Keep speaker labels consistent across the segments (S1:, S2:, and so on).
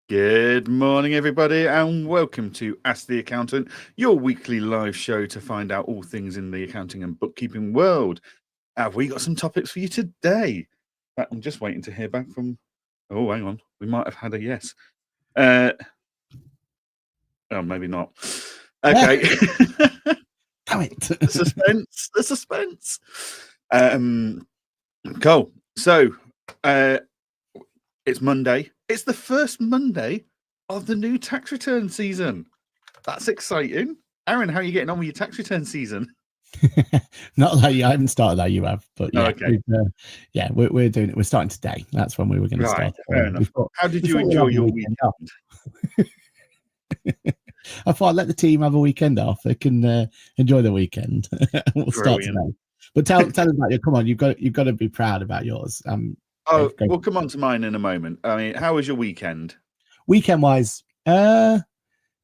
S1: Good morning, everybody, and welcome to Ask the Accountant, your weekly live show to find out all things in the accounting and bookkeeping world. Have we got some topics for you today? I'm just waiting to hear back from... Oh, hang on. We might have had a yes. Oh, maybe not. Okay.
S2: Damn it.
S1: The suspense. Cool. So, it's Monday. It's the first Monday of the new tax return season. That's exciting. Aaron, how are you getting on with your tax return season?
S2: Not like you. I haven't started that. You have, but yeah,
S1: okay.
S2: We're doing it. We're starting today. That's when we were going to start.
S1: Fair enough. How did you enjoy your weekend?
S2: I thought I'd let the team have a weekend off. They can enjoy the weekend. We'll start today. But tell us about your. Come on, you've got to be proud about yours.
S1: We'll come on to mine in a moment. I mean, how was your weekend?
S2: Weekend wise, yeah,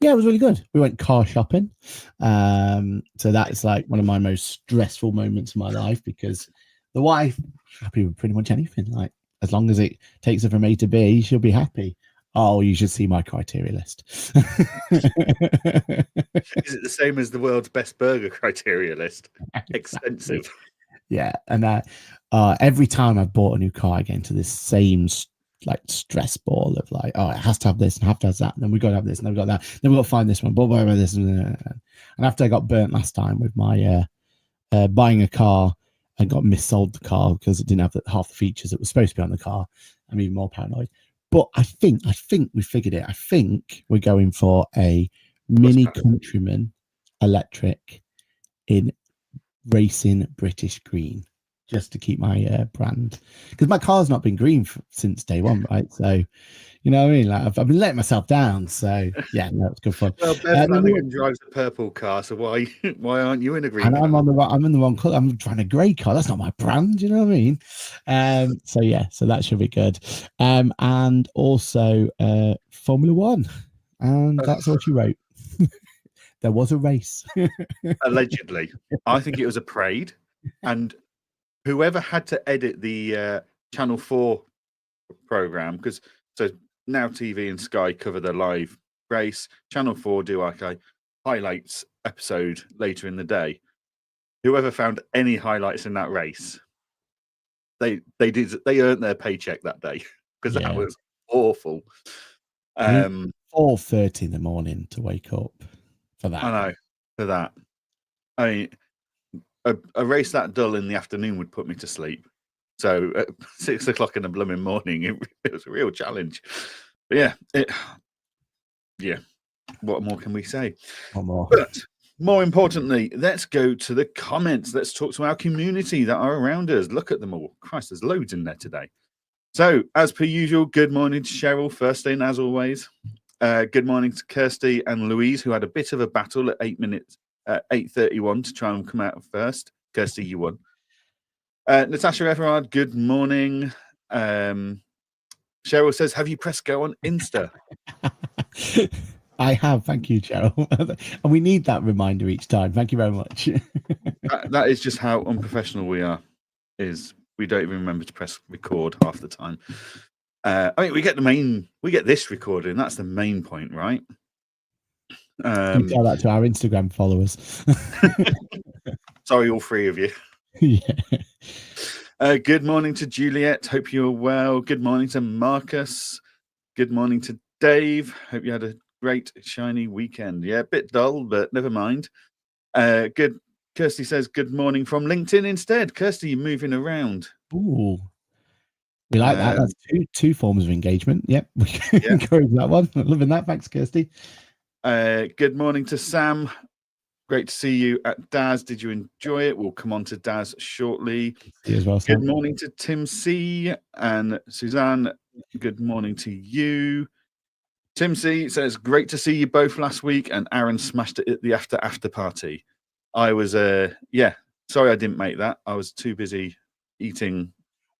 S2: it was really good. We went car shopping. So that's like one of my most stressful moments of my life because the wife happy with pretty much anything. Like as long as it takes her from A to B, she'll be happy. Oh, you should see my criteria list.
S1: Is it the same as the world's best burger criteria list? Expensive.
S2: Yeah, and every time I've bought a new car, I get into this same stress ball of like, oh, it has to have this and have to have that, and then we got to have this and then we got that, then we got to find this one, blah blah blah this, and after I got burnt last time with my buying a car and got missold the car because it didn't have half the features that was supposed to be on the car, I'm even more paranoid. But I think we figured it. I think we're going for a Mini Countryman electric in racing British green, just to keep my brand, because my car's not been green since day one, right? So you know what I mean, like I've been letting myself down. So yeah, no, it's good fun.
S1: Well, Bev Flanagan drives a purple car, so why aren't you in a green?
S2: And I'm in the wrong color. I'm trying a grey car. That's not my brand. You know what I mean? So yeah, so that should be good. And also Formula One, and that's what you wrote. There was a race.
S1: Allegedly. I think it was a parade. And whoever had to edit the Channel 4 program, because so Now TV and Sky cover the live race. Channel 4 do like a highlights episode later in the day. Whoever found any highlights in that race, they earned their paycheck that day because that was awful.
S2: 4:30 in the morning to wake up for that.
S1: I know, for that. I mean, a race that dull in the afternoon would put me to sleep. So at 6 o'clock in the blooming morning, it was a real challenge. But yeah, what more can we say?
S2: One more.
S1: But more importantly, let's go to the comments. Let's talk to our community that are around us. Look at them all. Christ, there's loads in there today. So, as per usual, good morning to Cheryl, first in, as always. Good morning to Kirsty and Louise, who had a bit of a battle at 8:31 to try and come out first. Kirsty, you won. Natasha Everard, good morning. Cheryl says, have you pressed go on Insta?
S2: I have, thank you, Cheryl. And we need that reminder each time. Thank you very much.
S1: that is just how unprofessional we are. Is we don't even remember to press record half the time. I mean, we get this recording. That's the main point, right?
S2: You tell that to our Instagram followers.
S1: Sorry, all three of you.
S2: Yeah.
S1: Good morning to Juliet. Hope you're well. Good morning to Marcus. Good morning to Dave. Hope you had a great shiny weekend. Yeah, a bit dull, but never mind. Good. Kirsty says good morning from LinkedIn instead. Kirsty, you're moving around.
S2: Ooh. We like that. That's two forms of engagement. Yep. We can encourage that one. Loving that. Thanks, Kirsty.
S1: Good morning to Sam. Great to see you at Daz. Did you enjoy it? We'll come on to Daz shortly.
S2: You as well, Sam.
S1: Good morning to Tim C. and Suzanne. Good morning to you. Tim C says, great to see you both last week, and Aaron smashed it at the after party. I was, sorry I didn't make that. I was too busy eating.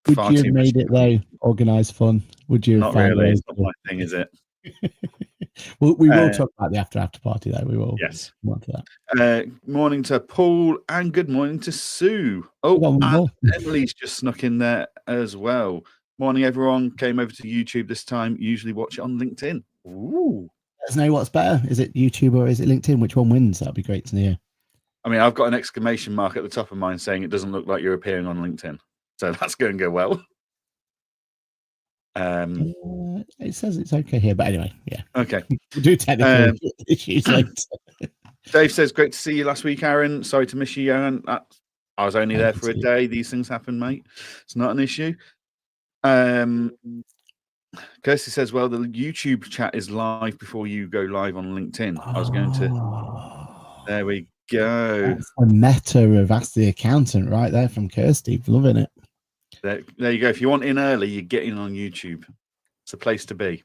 S2: Would you have made it though? Organised fun? Would you?
S1: Not really. It's not my thing, is it?
S2: We will talk about the after party though. We will.
S1: Yes.
S2: Come on to that.
S1: Morning to Paul and good morning to Sue. Oh, and Emily's just snuck in there as well. Morning, everyone. Came over to YouTube this time. Usually watch it on LinkedIn. Ooh.
S2: Let us know what's better. Is it YouTube or is it LinkedIn? Which one wins? That'd be great to hear.
S1: I mean, I've got an exclamation mark at the top of mine saying it doesn't look like you're appearing on LinkedIn. So that's going to go well.
S2: It says it's okay here, but anyway, yeah.
S1: Okay.
S2: We'll do technical issues later.
S1: Dave says, great to see you last week, Aaron. Sorry to miss you, Johann. I was only there for a day. These things happen, mate. It's not an issue. Kirsty says, well, the YouTube chat is live before you go live on LinkedIn. I was going to... There we go.
S2: That's a meta of Ask the Accountant right there from Kirsty. Loving it.
S1: There you go. If you want in early, you get in on YouTube. It's a place to be.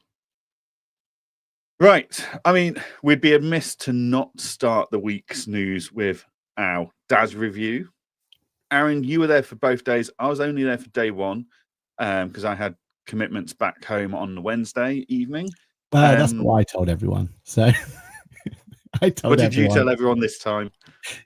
S1: Right. I mean, we'd be amiss to not start the week's news with our DAS review. Aaron, you were there for both days. I was only there for day one because I had commitments back home on the Wednesday evening.
S2: That's what I told everyone. So I told
S1: what did you tell everyone this time?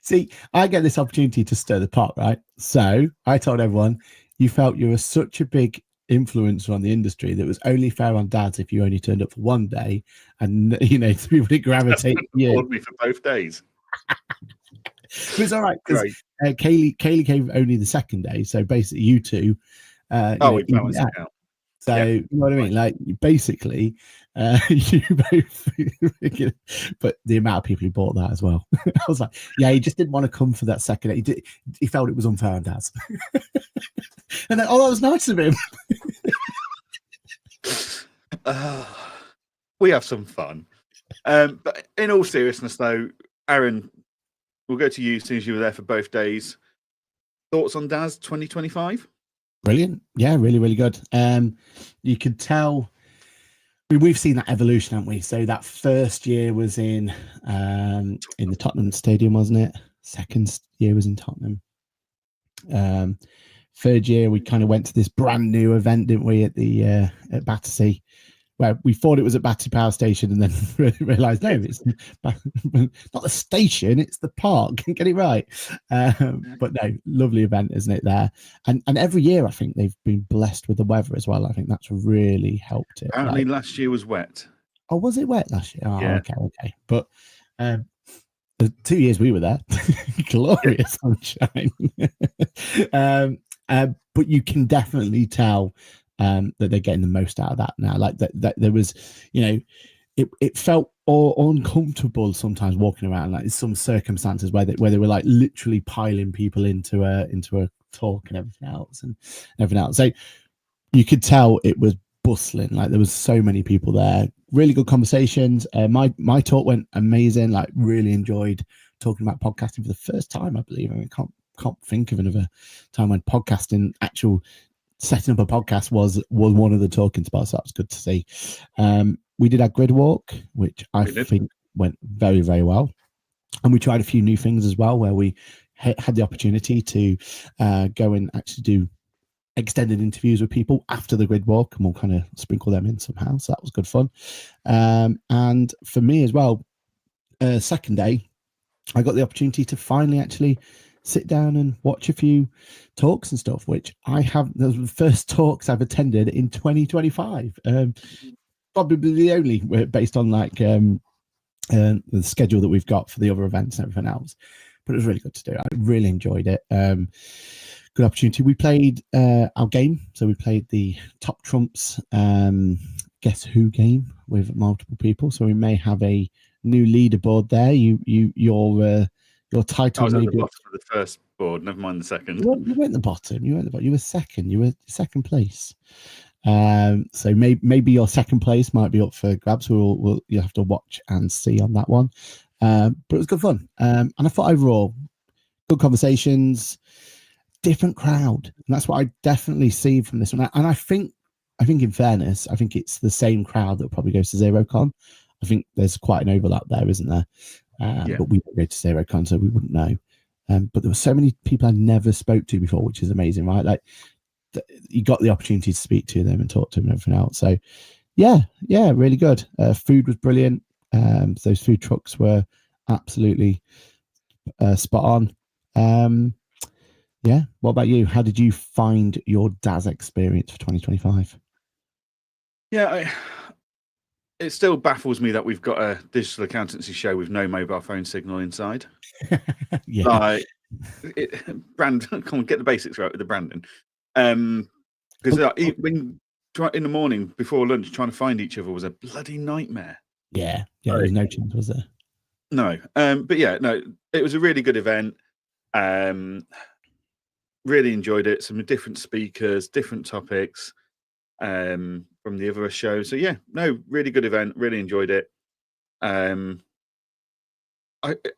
S2: See, I get this opportunity to stir the pot, right? So I told everyone, you felt you were such a big influencer on the industry that it was only fair on dads if you only turned up for one day, and people would gravitate to you.
S1: Called me for both days.
S2: But it's all right because Kaylee came only the second day, so basically you two.
S1: We balance it out.
S2: So yeah. You know what I mean? Like basically, you both. But the amount of people who bought that as well, I was like, yeah, he just didn't want to come for that second. He felt it was unfair on dads. And then, that was nice of him.
S1: We have some fun. But in all seriousness, though, Aaron, we'll go to you as soon as you were there for both days. Thoughts on DAS 2025?
S2: Brilliant. Yeah, really, really good. You could tell we've seen that evolution, haven't we? So that first year was in the Tottenham Stadium, wasn't it? Second year was in Tottenham. Third year we kind of went to this brand new event, didn't we, at Battersea, where we thought it was at Battersea Power Station and then realised no, it's not the station, it's the park. Get it right. But no, lovely event, isn't it, there? And every year I think they've been blessed with the weather as well. I think that's really helped it.
S1: Apparently last year was wet.
S2: Oh, was it wet last year? Oh,
S1: yeah.
S2: Okay. But the 2 years we were there, glorious sunshine. But you can definitely tell that they're getting the most out of that now. Like that there was, it felt uncomfortable sometimes walking around, like some circumstances where they were like literally piling people into a talk and everything else. So you could tell it was bustling. Like there was so many people there. Really good conversations. My talk went amazing. Like really enjoyed talking about podcasting for the first time, I believe. I mean, can't think of another time when podcasting, actual setting up a podcast was one of the talking spots. So that was good to see. We did our grid walk, which I think went very, very well. And we tried a few new things as well, where we had the opportunity to go and actually do extended interviews with people after the grid walk, and we'll kind of sprinkle them in somehow. So that was good fun. And for me as well, second day, I got the opportunity to finally actually sit down and watch a few talks and stuff, which those were the first talks I've attended in 2025. Probably the only, based on like the schedule that we've got for the other events and everything else. But it was really good to do. I really enjoyed it. Good opportunity. We played our game. So we played the Top Trumps Guess Who game with multiple people. So we may have a new leaderboard there. Your title.
S1: I was at the bottom of the first board. Never mind the second.
S2: You weren't the bottom. You were second. You were second place. So maybe your second place might be up for grabs. You'll have to watch and see on that one. But it was good fun. And I thought overall, good conversations, different crowd, and that's what I definitely see from this one. And I think in fairness, I think it's the same crowd that probably goes to ZeroCon. I think there's quite an overlap there, isn't there? But we don't go to ZeroCon, so we wouldn't know. But there were so many people I never spoke to before, which is amazing, right? Like you got the opportunity to speak to them and talk to them and everything else. So yeah, really good. Food was brilliant. Those food trucks were absolutely spot on. Yeah. What about you? How did you find your DAS experience for 2025?
S1: Yeah, it still baffles me that we've got a digital accountancy show with no mobile phone signal inside.
S2: Yeah.
S1: Like, brand, come on, get the basics right with the branding. Because when in the morning before lunch, trying to find each other was a bloody nightmare.
S2: Yeah, there was no chance, was there?
S1: No, but yeah, no, it was a really good event. Really enjoyed it. Some different speakers, different topics from the other show. So yeah, no, really good event. Really enjoyed it.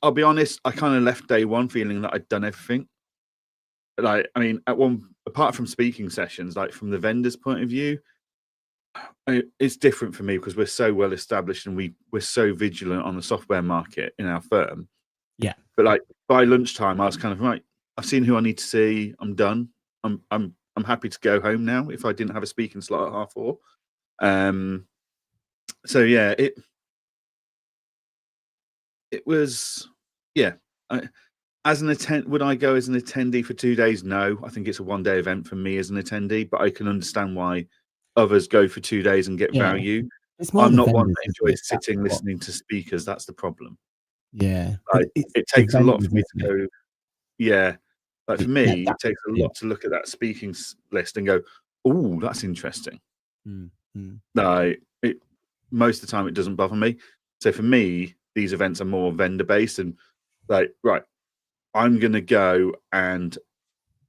S1: I'll be honest, I kind of left day one feeling that I'd done everything. Like, I mean, apart from speaking sessions, like from the vendor's point of view, it's different for me because we're so well established and we're so vigilant on the software market in our firm.
S2: Yeah.
S1: But like by lunchtime, I was kind of right. I've seen who I need to see. I'm done. I'm happy to go home now. If I didn't have a speaking slot at 4:30. So yeah, it was as an would I go as an attendee for 2 days? No, I think it's a one-day event for me as an attendee, but I can understand why others go for 2 days and get value. I'm not one that enjoys sitting listening to speakers. That's the problem.
S2: Yeah,
S1: like, it takes a lot for me to go. Yeah, like for me, it takes a lot to look at that speaking list and go, "Oh, that's interesting." Like most of the time, it doesn't bother me. So for me, these events are more vendor based and like, right, I'm going to go and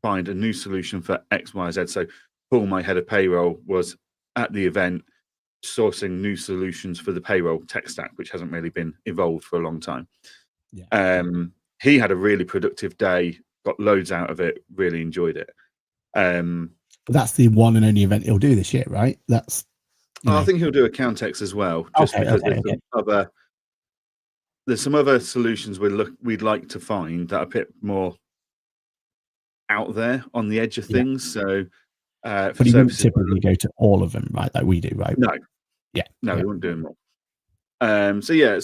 S1: find a new solution for X, Y, Z. So Paul, my head of payroll, was at the event sourcing new solutions for the payroll tech stack, which hasn't really been evolved for a long time.
S2: Yeah.
S1: He had a really productive day, got loads out of it, really enjoyed it.
S2: But that's the one and only event he'll do this year, right? That's
S1: I think he'll do Accountex as well, just because there's some other solutions we'd like to find that are a bit more out there on the edge of things. So,
S2: but he wouldn't typically go to all of them, right? Like we do, right?
S1: No, we wouldn't do them all. So yeah,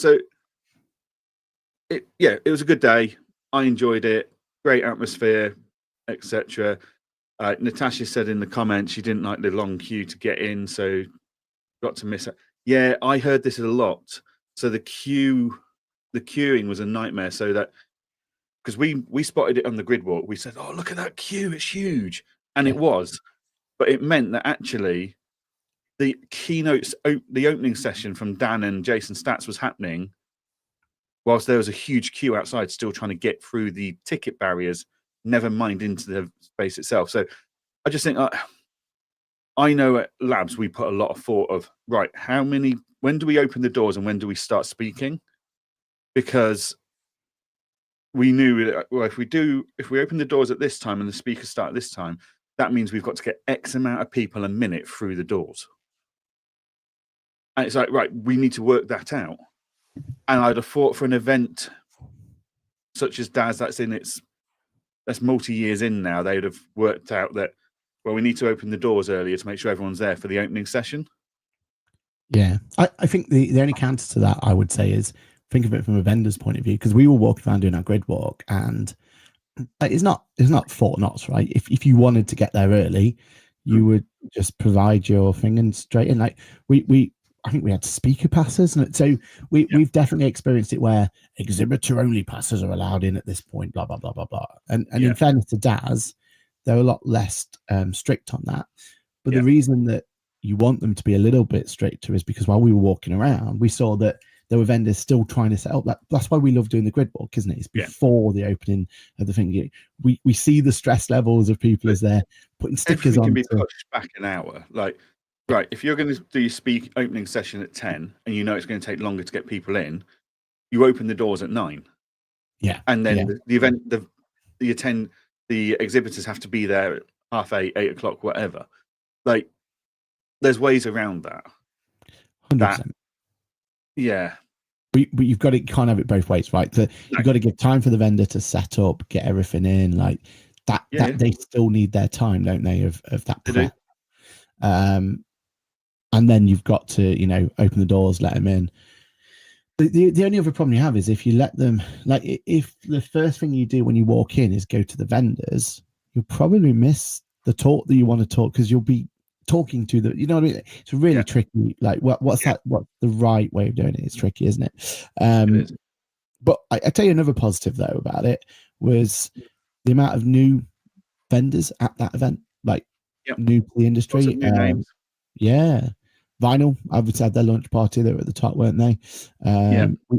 S1: it was a good day. I enjoyed it. Great atmosphere, etc. Natasha said in the comments she didn't like the long queue to get in, so got to miss it. Yeah, I heard this a lot. So the queuing was a nightmare. So that because we spotted it on the grid walk, we said, "Oh, look at that queue! It's huge," and it was, but it meant that actually the keynotes, the opening session from Dan and Jason Stats was happening, whilst there was a huge queue outside, still trying to get through the ticket barriers. Never mind into the space itself. So I just think. I know at Labs we put a lot of thought of, right, when do we open the doors and when do we start speaking? Because we knew that, well, if we open the doors at this time and the speakers start at this time, that means we've got to get X amount of people a minute through the doors. And it's like, right, we need to work that out. And I'd have thought for an event such as Daz, that's multi-years in now, they'd have worked out that, well, we need to open the doors earlier to make sure everyone's there for the opening session.
S2: Yeah, I think the only counter to that I would say is think of it from a vendor's point of view, because we were walking around doing our grid walk, and it's not Fort Knox, right? If you wanted to get there early, you would just provide your thing and straight in. Like I think we had speaker passes, and so we've definitely experienced it where exhibitor only passes are allowed in at this point. Blah blah blah blah blah. And in fairness to Daz, they're a lot less strict on that. But the reason that you want them to be a little bit stricter is because while we were walking around, we saw that there were vendors still trying to set up that. That's why we love doing the grid walk, isn't it? It's before the opening of the thing. We see the stress levels of people as they're putting stickers on.
S1: Everything can be pushed back an hour. Like, right, if you're going to do your opening session at 10 and you know it's going to take longer to get people in, you open the doors at 9.
S2: Yeah.
S1: And then the event, the exhibitors have to be there at 7:30, 8 o'clock, whatever. Like, there's ways around that.
S2: 100%.
S1: Yeah.
S2: But you've got to kind of have it both ways, right? You've got to give time for the vendor to set up, get everything in, like that. They still need their time, don't they? Of that prep. And then you've got to, open the doors, let them in. The only other problem you have is if you let them, like, if the first thing you do when you walk in is go to the vendors, you'll probably miss the talk that you want to talk, because you'll be talking to the, you know what I mean? It's really tricky. Like, what's that? What's the right way of doing it? It's tricky, isn't it?
S1: It is.
S2: But I tell you another positive though about it was the amount of new vendors at that event, like new to the industry.
S1: Lots of new names.
S2: Yeah. Vinyl, obviously had their launch party. They were at the top, weren't they?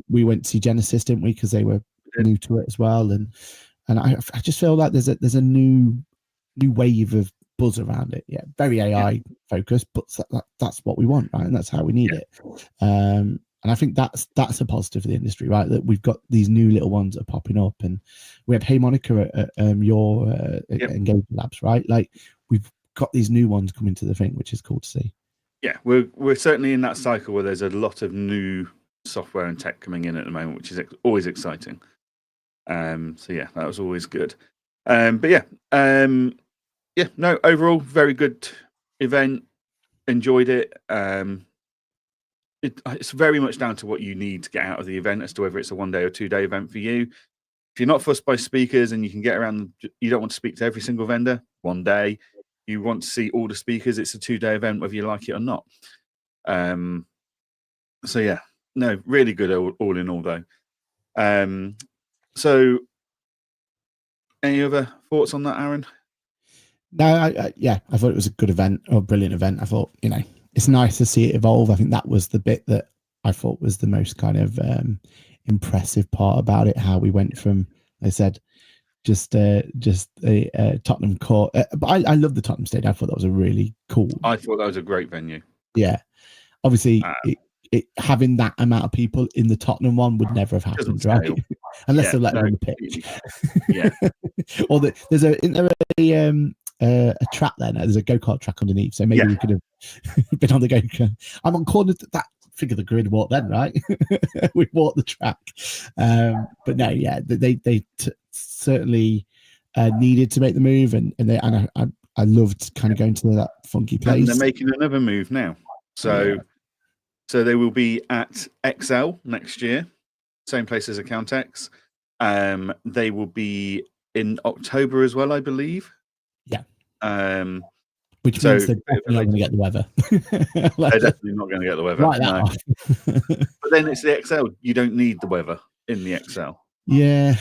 S2: We went to see Genesis, didn't we? Because they were new to it as well. And I just feel like there's a new wave of buzz around it. Yeah, very AI focused, but that's what we want, right? And that's how we need it. And I think that's a positive for the industry, right? That we've got these new little ones that are popping up, and we had Hey Monica at your Engagement Labs, right? Like we've got these new ones coming to the thing, which is cool to see.
S1: Yeah, we're certainly in that cycle where there's a lot of new software and tech coming in at the moment, which is always exciting. So yeah, that was always good. But yeah, no, overall very good event. Enjoyed it. It's very much down to what you need to get out of the event as to whether it's a 1 day or 2 day event for you. If you're not fussed by speakers and you can get around, you don't want to speak to every single vendor 1 day. You want to see all the speakers. It's a 2 day event, whether you like it or not. So yeah, no, really good all in all though. So any other thoughts on that, Aaron?
S2: No, I thought it was a good event or a brilliant event. I thought, it's nice to see it evolve. I think that was the bit that I thought was the most kind of impressive part about it. How we went from, I said, just a Tottenham court, but I love the Tottenham Stadium. I thought that was a really cool.
S1: I thought that was a great venue.
S2: Yeah, obviously, it having that amount of people in the Tottenham one would never have happened, right? Unless they let them on the pitch.
S1: Yeah.
S2: Or there's a track there now. There's a go-kart track underneath, so maybe we could have been on the go-kart. I'm on corner that figure the grid walk then, right? We walked the track, but no, yeah, they certainly needed to make the move, and I loved kind of going to that funky place.
S1: And they're making another move now, so they will be at XL next year, same place as Accountex. They will be in October as well, I believe.
S2: Yeah. Which means they're definitely not going to get the weather.
S1: They're definitely not going to get the weather.
S2: Right,
S1: no. But then it's the XL. You don't need the weather in the XL.
S2: Yeah,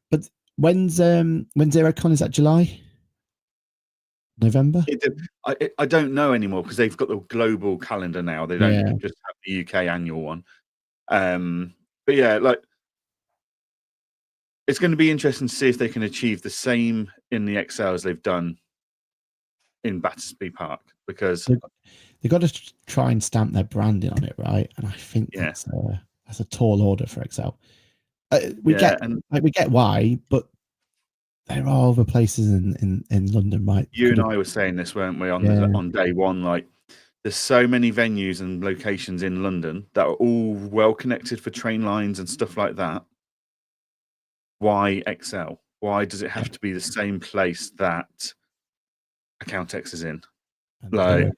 S2: but when's Aerocon? Is that July? November?
S1: I don't know anymore because they've got the global calendar now. They don't just have the UK annual one. But yeah, like it's going to be interesting to see if they can achieve the same in the XL as they've done in Battersby Park, because
S2: they've got to try and stamp their branding on it, right? And I think that's a tall order for XL. We get why, but there are other places in London, right?
S1: You and I were saying this, weren't we, on day one? Like, there's so many venues and locations in London that are all well connected for train lines and stuff like that. Why XL? Why does it have to be the same place that Accountex is in?
S2: And
S1: like,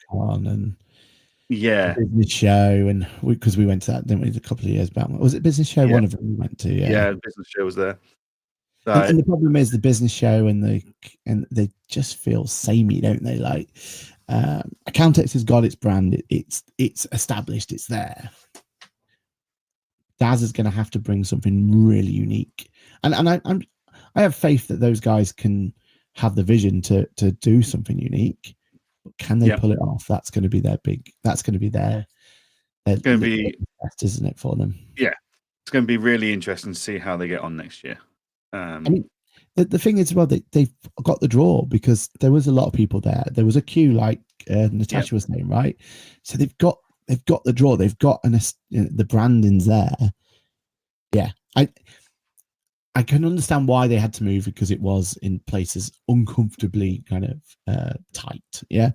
S2: business show, and because we went to that, didn't we, a couple of years back? Was it business show? One of them we went to. Yeah,
S1: business show was there.
S2: And the problem is the business show and they just feel samey, don't they? Like Accountex has got its brand, it's established, it's there. Daz is going to have to bring something really unique, and I have faith that those guys can have the vision to do something unique. But can they pull it off? That's going to be their big. That's going to be their. It's going to be best, isn't it, for them?
S1: Yeah, it's going to be really interesting to see how they get on next year.
S2: I mean, the thing is, well, they've got the draw because there was a lot of people there. There was a queue, like Natasha was saying, right? So they've got the draw. They've got the branding's there. Yeah, I can understand why they had to move, because it was in places uncomfortably kind of tight. Yeah.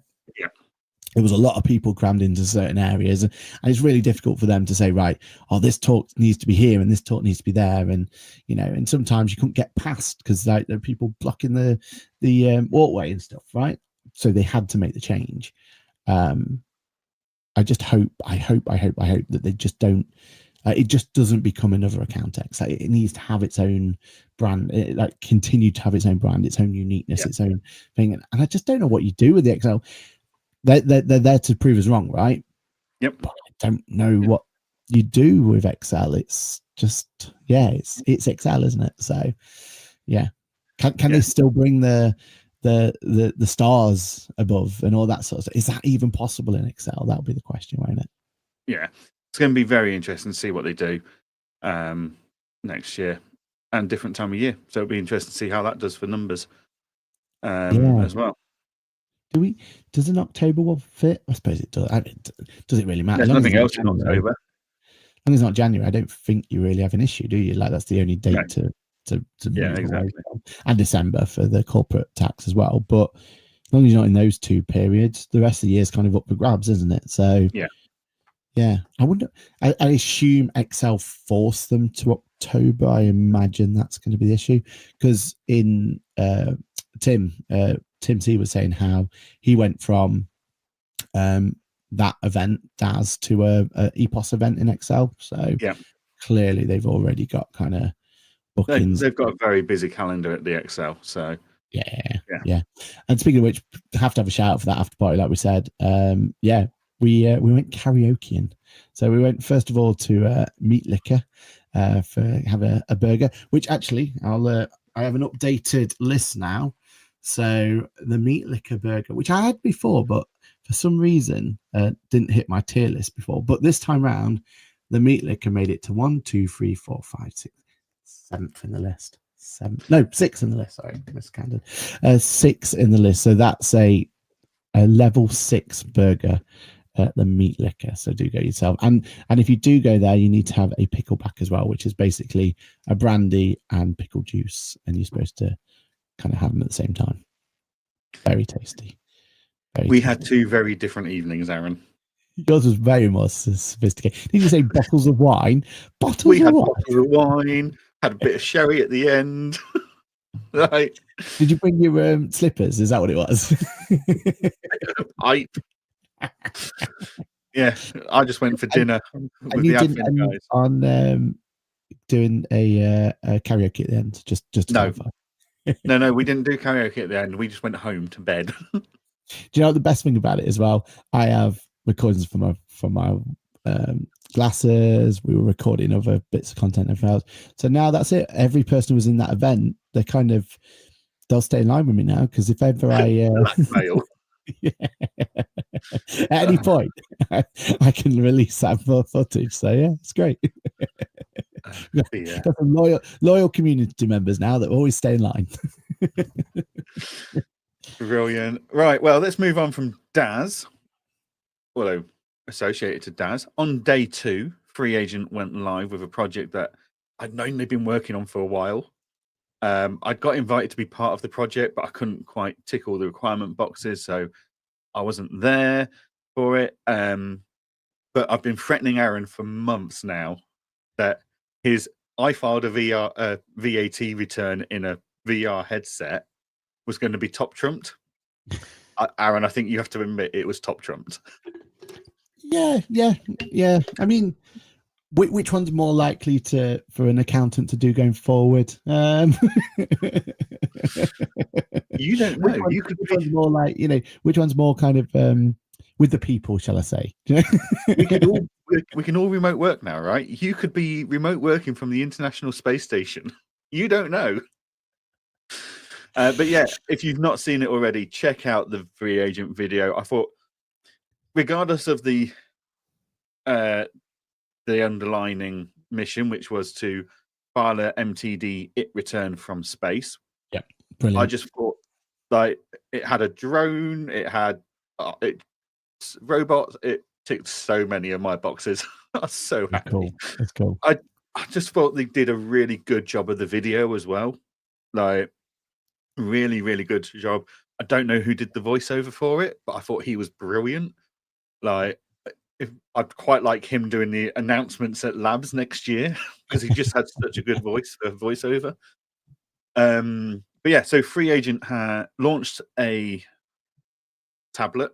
S2: There was a lot of people crammed into certain areas, and it's really difficult for them to say, right, this talk needs to be here and this talk needs to be there, and and sometimes you couldn't get past because there are people blocking the walkway and stuff, right? So they had to make the change. I just hope that they just don't. It just doesn't become another Accountex. Like, it needs to have its own brand, continue to have its own brand, its own uniqueness, its own thing. And I just don't know what you do with the XL. they're there to prove us wrong, right?
S1: Yep.
S2: But I don't know what you do with Excel. It's just it's Excel, isn't it? So yeah, can they still bring the stars above and all that sort of stuff? Is that even possible in Excel? That'll be the question, won't it?
S1: Yeah, it's going to be very interesting to see what they do next year and different time of year. So it'll be interesting to see how that does for numbers as well.
S2: Does an October one fit? I suppose it does. Does it really matter?
S1: There's nothing else in October.
S2: As long as it's not January, I don't think you really have an issue, do you? Like that's the only date to
S1: move away
S2: from. And December for the corporate tax as well. But as long as you're not in those two periods, the rest of the year is kind of up for grabs, isn't it? So yeah. I wonder. I assume Excel forced them to October. I imagine that's going to be the issue because in Tim C was saying how he went from that event DAS to a EPOS event in Excel. So clearly they've already got kind of bookings.
S1: They've got a very busy calendar at the Excel. So
S2: yeah. And speaking of which, have to have a shout out for that after party, like we said. We went karaokeing. So we went first of all to Meat Liquor for have a burger, which actually I have an updated list now. So the Meat Liquor burger, which I had before, but for some reason didn't hit my tier list before. But this time round, the Meat Liquor made it to 1, 2, 3, 4, 5, 6, 7th in the list. 6 in the list. Sorry, miscounted. 6 in the list. So that's a level 6 burger at the Meat Liquor. So do go yourself. And if you do go there, you need to have a pickleback as well, which is basically a brandy and pickle juice, and you're supposed to kind of have them at the same time. Very tasty.
S1: We had 2 very different evenings, Aaron.
S2: Yours was very more sophisticated. Did you say bottles of wine? Bottles of
S1: wine, had a bit of sherry at the end. Right.
S2: Did you bring your slippers? Is that what it was?
S1: Yeah, I just went for dinner with the admin guys.
S2: On doing a karaoke at the end, just to clarify.
S1: No, we didn't do karaoke at the end. We just went home to bed.
S2: Do you know what the best thing about it as well? I have recordings from my glasses. We were recording other bits of content and files. So now that's it. Every person who was in that event, they'll stay in line with me now, because if ever I at any point I can release that footage. So yeah, it's great. Got some loyal community members now that always stay in line.
S1: Brilliant. Right, well, let's move on from DAS. Well, associated to DAS. On day 2, Free Agent went live with a project that I'd known they'd been working on for a while. I got invited to be part of the project, but I couldn't quite tick all the requirement boxes, so I wasn't there for it. But I've been threatening Aaron for months now that I filed a VAT return in a VR headset was going to be top trumped. Aaron, I think you have to admit it was top trumped.
S2: Yeah. I mean, which one's more likely for an accountant to do going forward?
S1: You don't know.
S2: Which one's more like, which one's more kind of with the people, shall I say?
S1: We can all remote work now, right? You could be remote working from the International Space Station. You don't know. But yeah, if you've not seen it already, check out the Free Agent video. I thought, regardless of the underlining mission, which was to file a MTD IT return from space.
S2: Yeah, brilliant.
S1: I just thought, like, it had a drone, it had robots, it ticked so many of my boxes. I was so happy.
S2: Cool. That's cool.
S1: I just thought they did a really good job of the video as well. Like, really, really good job. I don't know who did the voiceover for it, but I thought he was brilliant. Like, I'd quite like him doing the announcements at labs next year, because he just had such a good voice for voiceover. But yeah, so Free Agent launched a tablet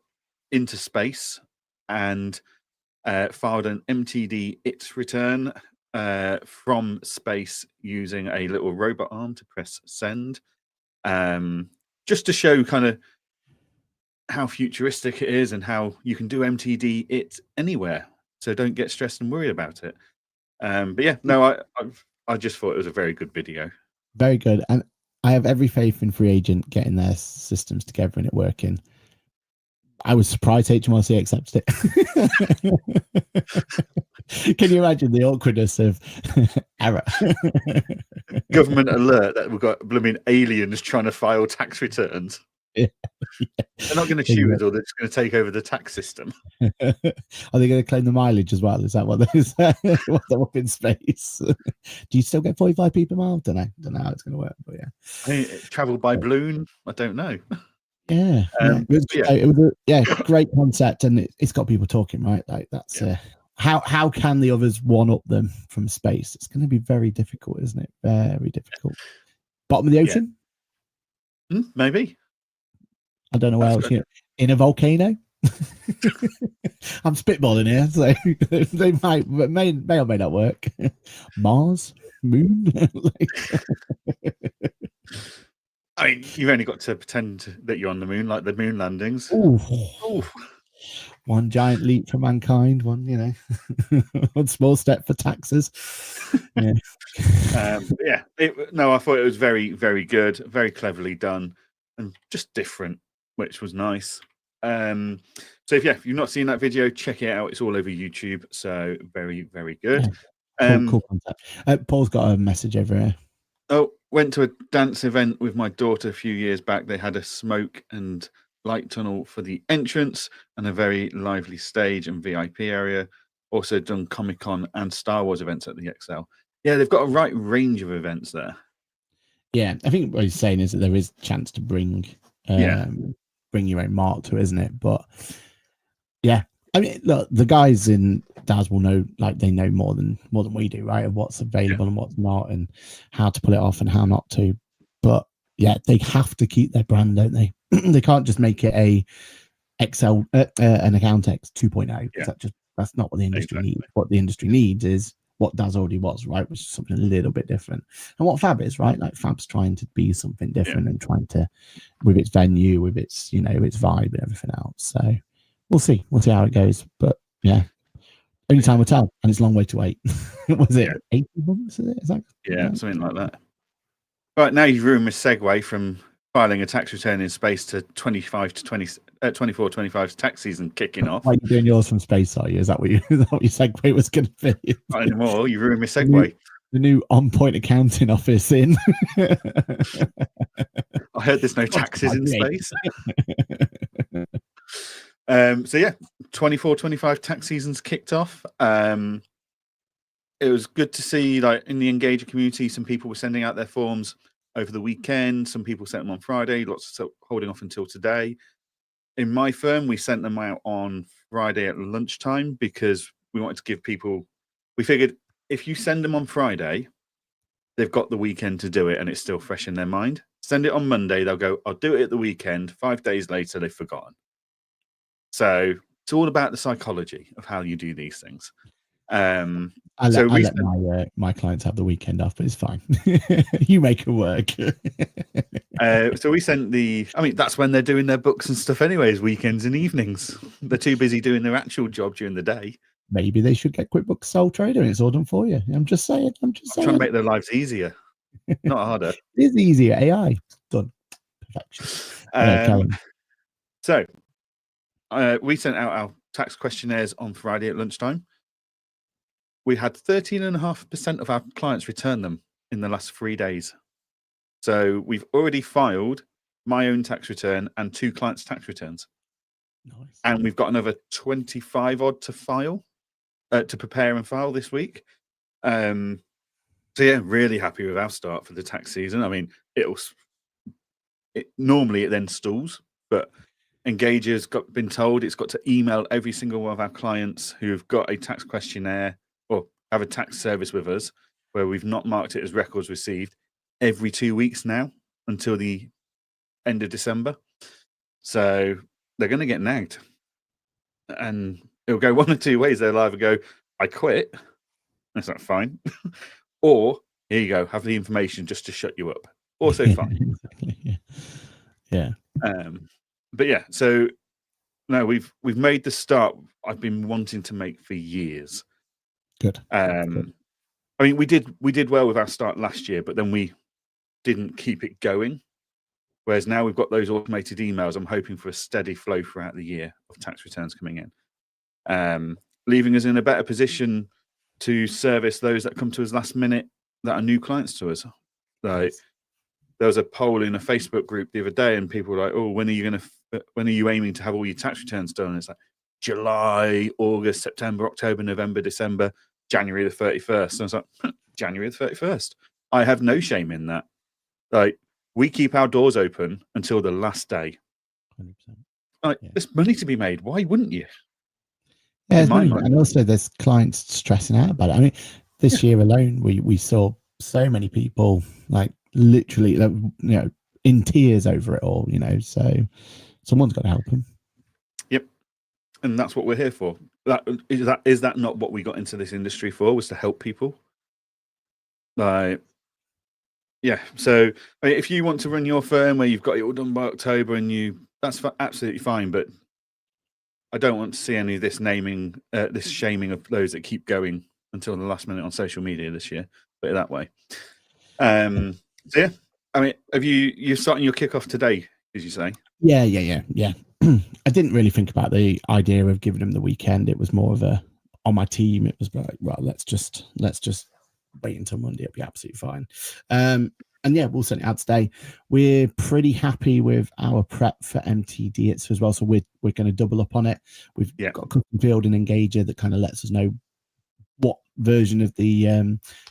S1: into space and filed an MTD IT return from space using a little robot arm to press send, just to show kind of how futuristic it is and how you can do MTD it anywhere. So don't get stressed and worried about it. But yeah, no, I just thought it was a very good video.
S2: Very good. And I have every faith in Free Agent getting their systems together and it working. I was surprised HMRC accepted it. Can you imagine the awkwardness of error?
S1: Government alert that we've got blooming aliens trying to file tax returns.
S2: Yeah.
S1: They're not going to shoot us, or they're just going to take over the tax system.
S2: Are they going to claim the mileage as well? Is that what they're up in space? Do you still get 45p per mile? Don't know how it's going to work, but yeah.
S1: I mean, travel by balloon. I don't know.
S2: Yeah, it was a great concept, and it's got people talking, right? Like that's how can the others one up them from space? It's going to be very difficult, isn't it? Very difficult. Bottom of the ocean?
S1: Maybe.
S2: I don't know where else. In a volcano? I'm spitballing here, so they may or may not work. Mars, moon.
S1: I mean, you've only got to pretend that you're on the moon, like the moon landings.
S2: Ooh. One giant leap for mankind. One, one small step for taxes. Yeah.
S1: I thought it was very, very good, very cleverly done, and just different, which was nice. So if you've not seen that video, check it out. It's all over YouTube. So very, very good.
S2: Cool concept. Paul's got a message over here.
S1: Oh, went to a dance event with my daughter a few years back. They had a smoke and light tunnel for the entrance and a very lively stage and VIP area. Also done Comic-Con and Star Wars events at the XL. Yeah, they've got a right range of events there. Yeah,
S2: I think what he's saying is that there is a chance to bring your own mark to it, isn't it? But yeah, I mean, look, the guys in DAS will know, like they know more than we do, right? Of what's available and what's not, and how to pull it off and how not to. But yeah, they have to keep their brand, don't they? They can't just make it an Account X 2.0. That's not what the industry needs. What the industry needs is what DAS already was, right? Which is something a little bit different. And what Fab is, right? Like Fab's trying to be something different and trying to, with its venue, with its, its vibe and everything else. So we'll see how it goes. But yeah, only time will tell, and it's a long way to wait. Was it 18 months? Is that
S1: something like that. Right, now you've ruined my segue from filing a tax return in space to 24, 25 tax season kicking off.
S2: Why are you doing yours from space, are you? Is that what your segue was going to be?
S1: Not anymore. You ruined my segue.
S2: The new on-point accounting office in.
S1: I heard there's no taxes in space. So yeah, 24, 25 tax seasons kicked off. It was good to see, like, in the Engager community, some people were sending out their forms over the weekend. Some people sent them on Friday, lots of holding off until today. In my firm, we sent them out on Friday at lunchtime because we wanted to give people, we figured if you send them on Friday, they've got the weekend to do it and it's still fresh in their mind. Send it on Monday, they'll go, I'll do it at the weekend. 5 days later, they've forgotten. So it's all about the psychology of how you do these things.
S2: I let my clients have the weekend off, but it's fine. You make it work.
S1: So we sent that's when they're doing their books and stuff anyways, weekends and evenings. They're too busy doing their actual job during the day.
S2: Maybe they should get QuickBooks Sole Trader and it's all done for you. I'm just saying.
S1: I'm trying to make their lives easier, not harder.
S2: It is easier. AI. Done. Perfection.
S1: So we sent out our tax questionnaires on Friday at lunchtime. We had 13.5% of our clients return them in the last 3 days. So we've already filed my own tax return and 2 clients' tax returns.
S2: Nice.
S1: And we've got another 25 odd to file, to prepare and file this week. So yeah, really happy with our start for the tax season. I mean, normally it then stalls, but Engager's been told it's got to email every single one of our clients who've got a tax questionnaire or have a tax service with us where we've not marked it as records received every 2 weeks now until the end of December. So they're going to get nagged. And it'll go one of 2 ways. They'll either go, I quit. That's not fine. Or, here you go, have the information just to shut you up. Also fine.
S2: Yeah.
S1: But yeah, so no, we've made the start I've been wanting to make for years.
S2: Good.
S1: I mean, we did well with our start last year, but then we didn't keep it going. Whereas now we've got those automated emails, I'm hoping for a steady flow throughout the year of tax returns coming in, leaving us in a better position to service those that come to us last minute that are new clients to us. Like, there was a poll in a Facebook group the other day, and people were like, "Oh, when are you aiming to have all your tax returns done?" And it's like July, August, September, October, November, December, January the 31st. And I was like, January the 31st. I have no shame in that. Like, we keep our doors open until the last day.
S2: 100%.
S1: Like, there's money to be made. Why wouldn't you?
S2: Yeah, and also there's clients stressing out about it. I mean, this year alone, we saw so many people like literally, in tears over it all. So someone's got to help them.
S1: Yep, and that's what we're here for. Is that not what we got into this industry for? Was to help people. Like, yeah. So I mean, if you want to run your firm where you've got it all done by October, that's absolutely fine, but I don't want to see any of this this shaming of those that keep going until the last minute on social media this year. Put it that way. So yeah, I mean, you're starting your kickoff today? Did you say?
S2: Yeah. I didn't really think about the idea of giving them the weekend. It was more of on my team. It was like, well, let's just wait until Monday. It'll be absolutely fine. And yeah, we'll send it out today. We're pretty happy with our prep for MTD as well. So we're going to double up on it. We've got a custom field and engager that kind of lets us know what version of the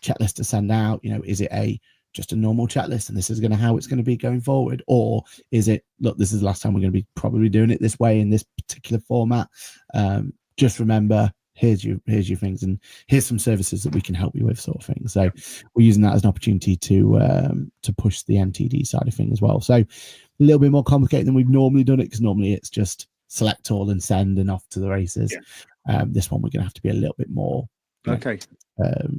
S2: checklist to send out. Is it just a normal checklist and this is how it's going to be going forward, or is it, look, this is the last time we're going to be probably doing it this way in this particular format. Just remember, here's your things, and here's some services that we can help you with, sort of thing. So we're using that as an opportunity to push the MTD side of things as well. So a little bit more complicated than we've normally done it, because normally it's just select all and send and off to the races. This one we're going to have to be a little bit more.
S1: Okay.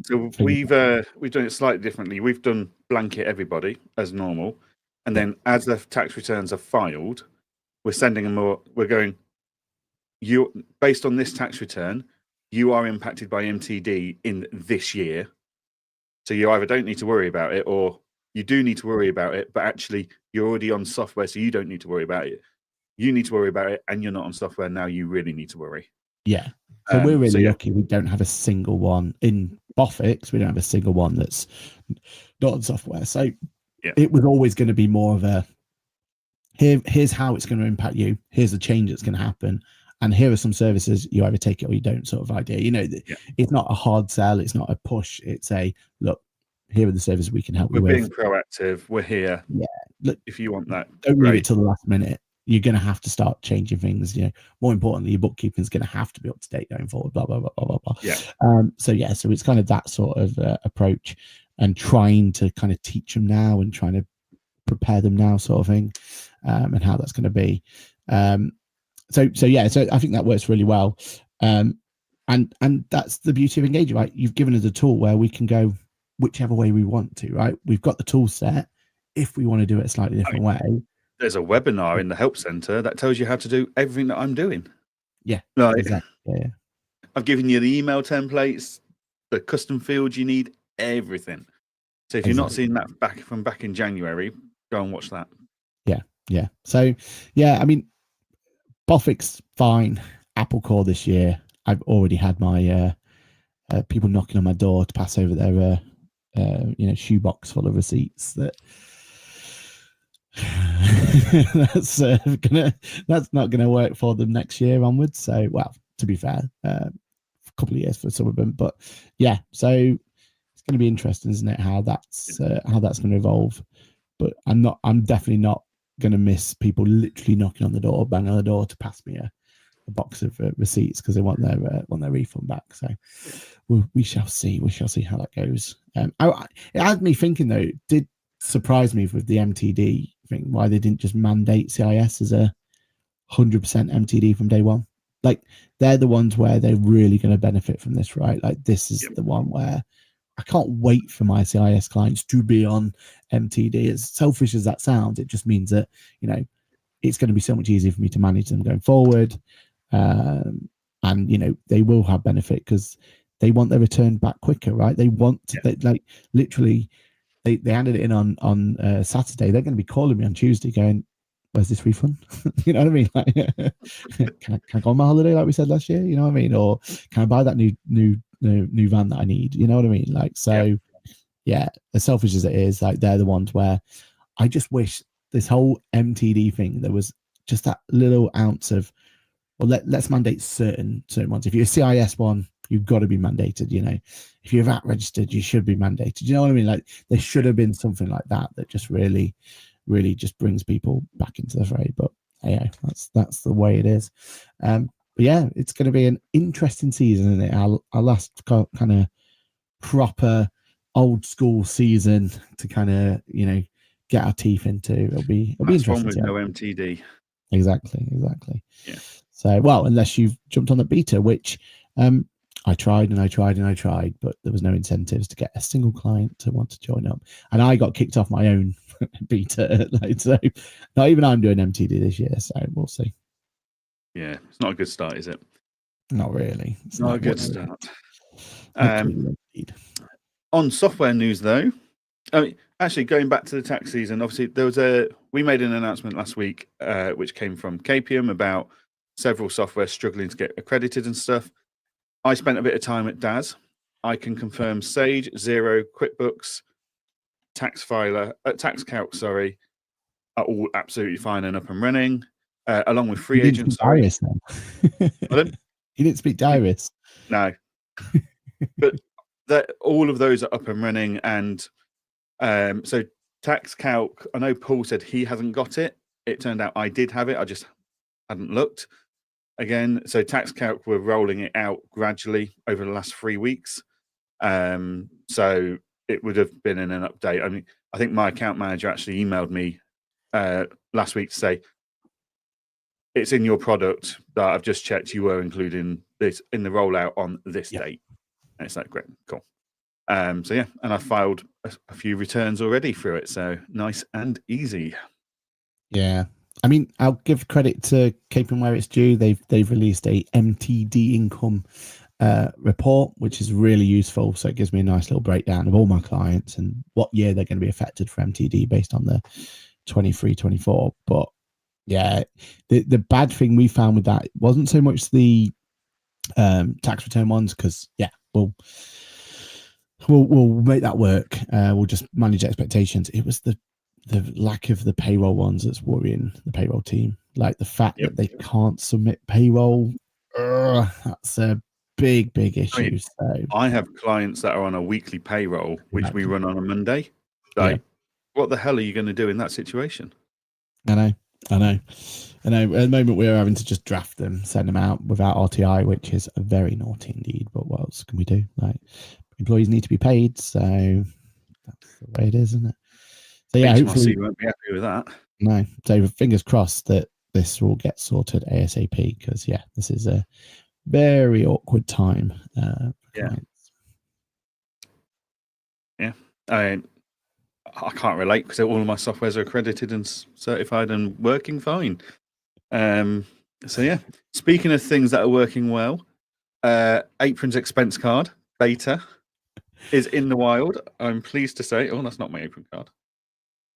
S1: So we've done it slightly differently. We've done blanket everybody as normal, and then as the tax returns are filed, we're sending them more. We're going, you, based on this tax return, you are impacted by MTD in this year. So you either don't need to worry about it, or you do need to worry about it, but actually you're already on software, so you don't need to worry about it. You need to worry about it, and you're not on software now. You really need to worry.
S2: Yeah. So we're really lucky. We don't have a single one in Bofix. We don't have a single one that's not on software. So it was always going to be more of a, here's how it's going to impact you. Here's the change that's going to happen. And here are some services, you either take it or you don't, sort of idea. It's not a hard sell. It's not a push. It's a, look, here are the services we can help you with.
S1: We're being proactive. We're here.
S2: Yeah. Look,
S1: if you want that,
S2: don't leave it till the last minute. You're going to have to start changing things. More importantly, your bookkeeping is going to have to be up to date going forward. Blah blah blah blah blah.
S1: Yeah.
S2: So it's kind of that sort of approach, and trying to kind of teach them now and trying to prepare them now, sort of thing, and how that's going to be. So I think that works really well. And that's the beauty of Engager, right? You've given us a tool where we can go whichever way we want to, right? We've got the tool set. If we want to do it a slightly different way.
S1: There's a webinar in the help center that tells you how to do everything that I'm doing.
S2: Yeah,
S1: exactly.
S2: Yeah.
S1: I've given you the email templates, the custom fields you need, everything. So if you're not seeing that back in January, go and watch that.
S2: Yeah. So I mean, Bofix fine. Apple Core this year. I've already had my people knocking on my door to pass over their shoebox full of receipts that. That's not gonna work for them next year onwards. So, well, to be fair, a couple of years for some of them, but yeah. So it's going to be interesting, isn't it? How that's going to evolve. But I'm definitely not going to miss people literally knocking on the door, banging on the door to pass me a box of receipts because they want their refund back. So we shall see. We shall see how that goes. It had me thinking though. It did surprise me with the MTD thing, why they didn't just mandate CIS as a 100% MTD from day one. Like, they're the ones where they're really going to benefit from this, right? Like, this is the one where I can't wait for my CIS clients to be on MTD. As selfish as that sounds, it just means that it's going to be so much easier for me to manage them going forward. And, you know, they will have benefit because they want their return back quicker, right? They want to, like, literally, they handed it in on Saturday. They're going to be calling me on Tuesday going, where's this refund? You know what I mean? Like, can I go on my holiday like we said last year? You know what I mean? Or can I buy that new van that I need? You know what I mean? Like, so yeah, as selfish as it is, like, they're the ones where I just wish this whole MTD thing, there was just that little ounce of, well, let's mandate certain ones. If you're a CIS one, you've got to be mandated. You know, if you're VAT registered, you should be mandated. You know what I mean? Like, there should have been something like that just really just brings people back into the fray. But yeah, that's the way it is. But yeah, it's going to be an interesting season, isn't it? Our last kind of proper old school season to kind of, you know, get our teeth into. It'll be interesting.
S1: One with no MTD.
S2: Exactly.
S1: Yeah.
S2: So, well, unless you've jumped on the beta, which I tried, but there was no incentives to get a single client to want to join up, and I got kicked off my own beta. Like, so, not even I'm doing MTD this year, so we'll see.
S1: Yeah, it's not a good start, is it?
S2: Not really.
S1: It's not a good start. On software news, though, I mean, actually going back to the tax season, obviously we made an announcement last week, which came from KPM about several software struggling to get accredited and stuff. I spent a bit of time at DAS. I can confirm Sage, Xero, QuickBooks, TaxCalc, are all absolutely fine and up and running, along with Free Agent.
S2: Darius, then. You didn't speak Darius.
S1: No, but all of those are up and running, and so TaxCalc, I know Paul said he hasn't got it. It turned out I did have it. I just hadn't looked. Again, so TaxCalc, we're rolling it out gradually over the last 3 weeks. So it would have been in an update. I mean, I think my account manager actually emailed me last week to say, it's in your product that I've just checked. You were including this in the rollout on this date. And it's like, great, cool. So yeah, and I filed a few returns already through it. So nice and easy. Yeah.
S2: I mean, I'll give credit to KPM where it's due. They've released a MTD income report, which is really useful. So it gives me a nice little breakdown of all my clients and what year they're going to be affected for MTD based on the 23-24. But yeah, the bad thing we found with that wasn't so much the tax return ones, because we'll make that work. We'll just manage expectations. It was the lack of the payroll ones that's worrying the payroll team. Like the fact that they can't submit payroll, that's a big issue.
S1: I mean, so I have clients that are on a weekly payroll, which we run on a Monday. Like, what the hell are you going to do in that situation?
S2: I know. At the moment, we're having to just draft them, send them out without RTI, which is very naughty indeed. But what else can we do? Like, employees need to be paid, so that's the way it is, isn't it? So yeah, hopefully
S1: you won't be happy with that.
S2: No, so fingers crossed that this will get sorted ASAP, because this is a very awkward time.
S1: I can't relate because all of my softwares are accredited and certified and working fine. So yeah, speaking of things that are working well, Apron's expense card beta is in the wild. I'm pleased to say, that's not my Apron card.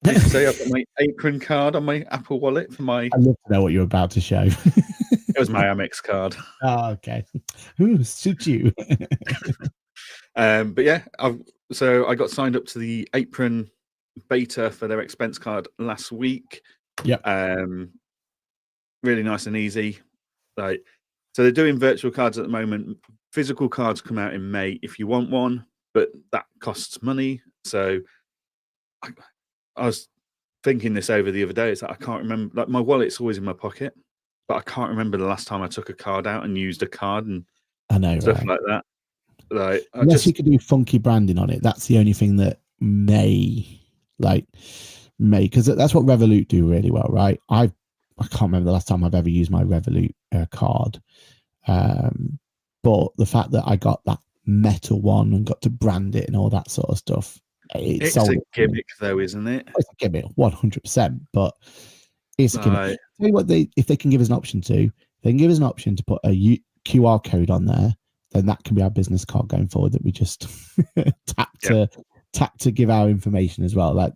S1: Pleased to say I've got my Apron card on my Apple Wallet for my.
S2: I'd love to know what you're about to show.
S1: It was my Amex card.
S2: Oh, okay. Who suit you?
S1: But yeah, so I got signed up to the Apron beta for their expense card last week. Really nice and easy. So they're doing virtual cards at the moment. Physical cards come out in May if you want one, but that costs money. So I was thinking this over the other day. It's like I can't remember. Like, my wallet's always in my pocket, but I can't remember the last time I took a card out and used a card and stuff like that. Like,
S2: unless you could do funky branding on it, that's the only thing that may, because that's what Revolut do really well, right? I can't remember the last time I've ever used my Revolut card, but the fact that I got that metal one and got to brand it and all that sort of stuff,
S1: it's a gimmick though, isn't it?
S2: It's a gimmick, 100%. But It's
S1: Like,
S2: tell you what, if they can give us an option to, they can give us an option to put a QR code on there, then that can be our business card going forward that we just tap to give our information as well. Like,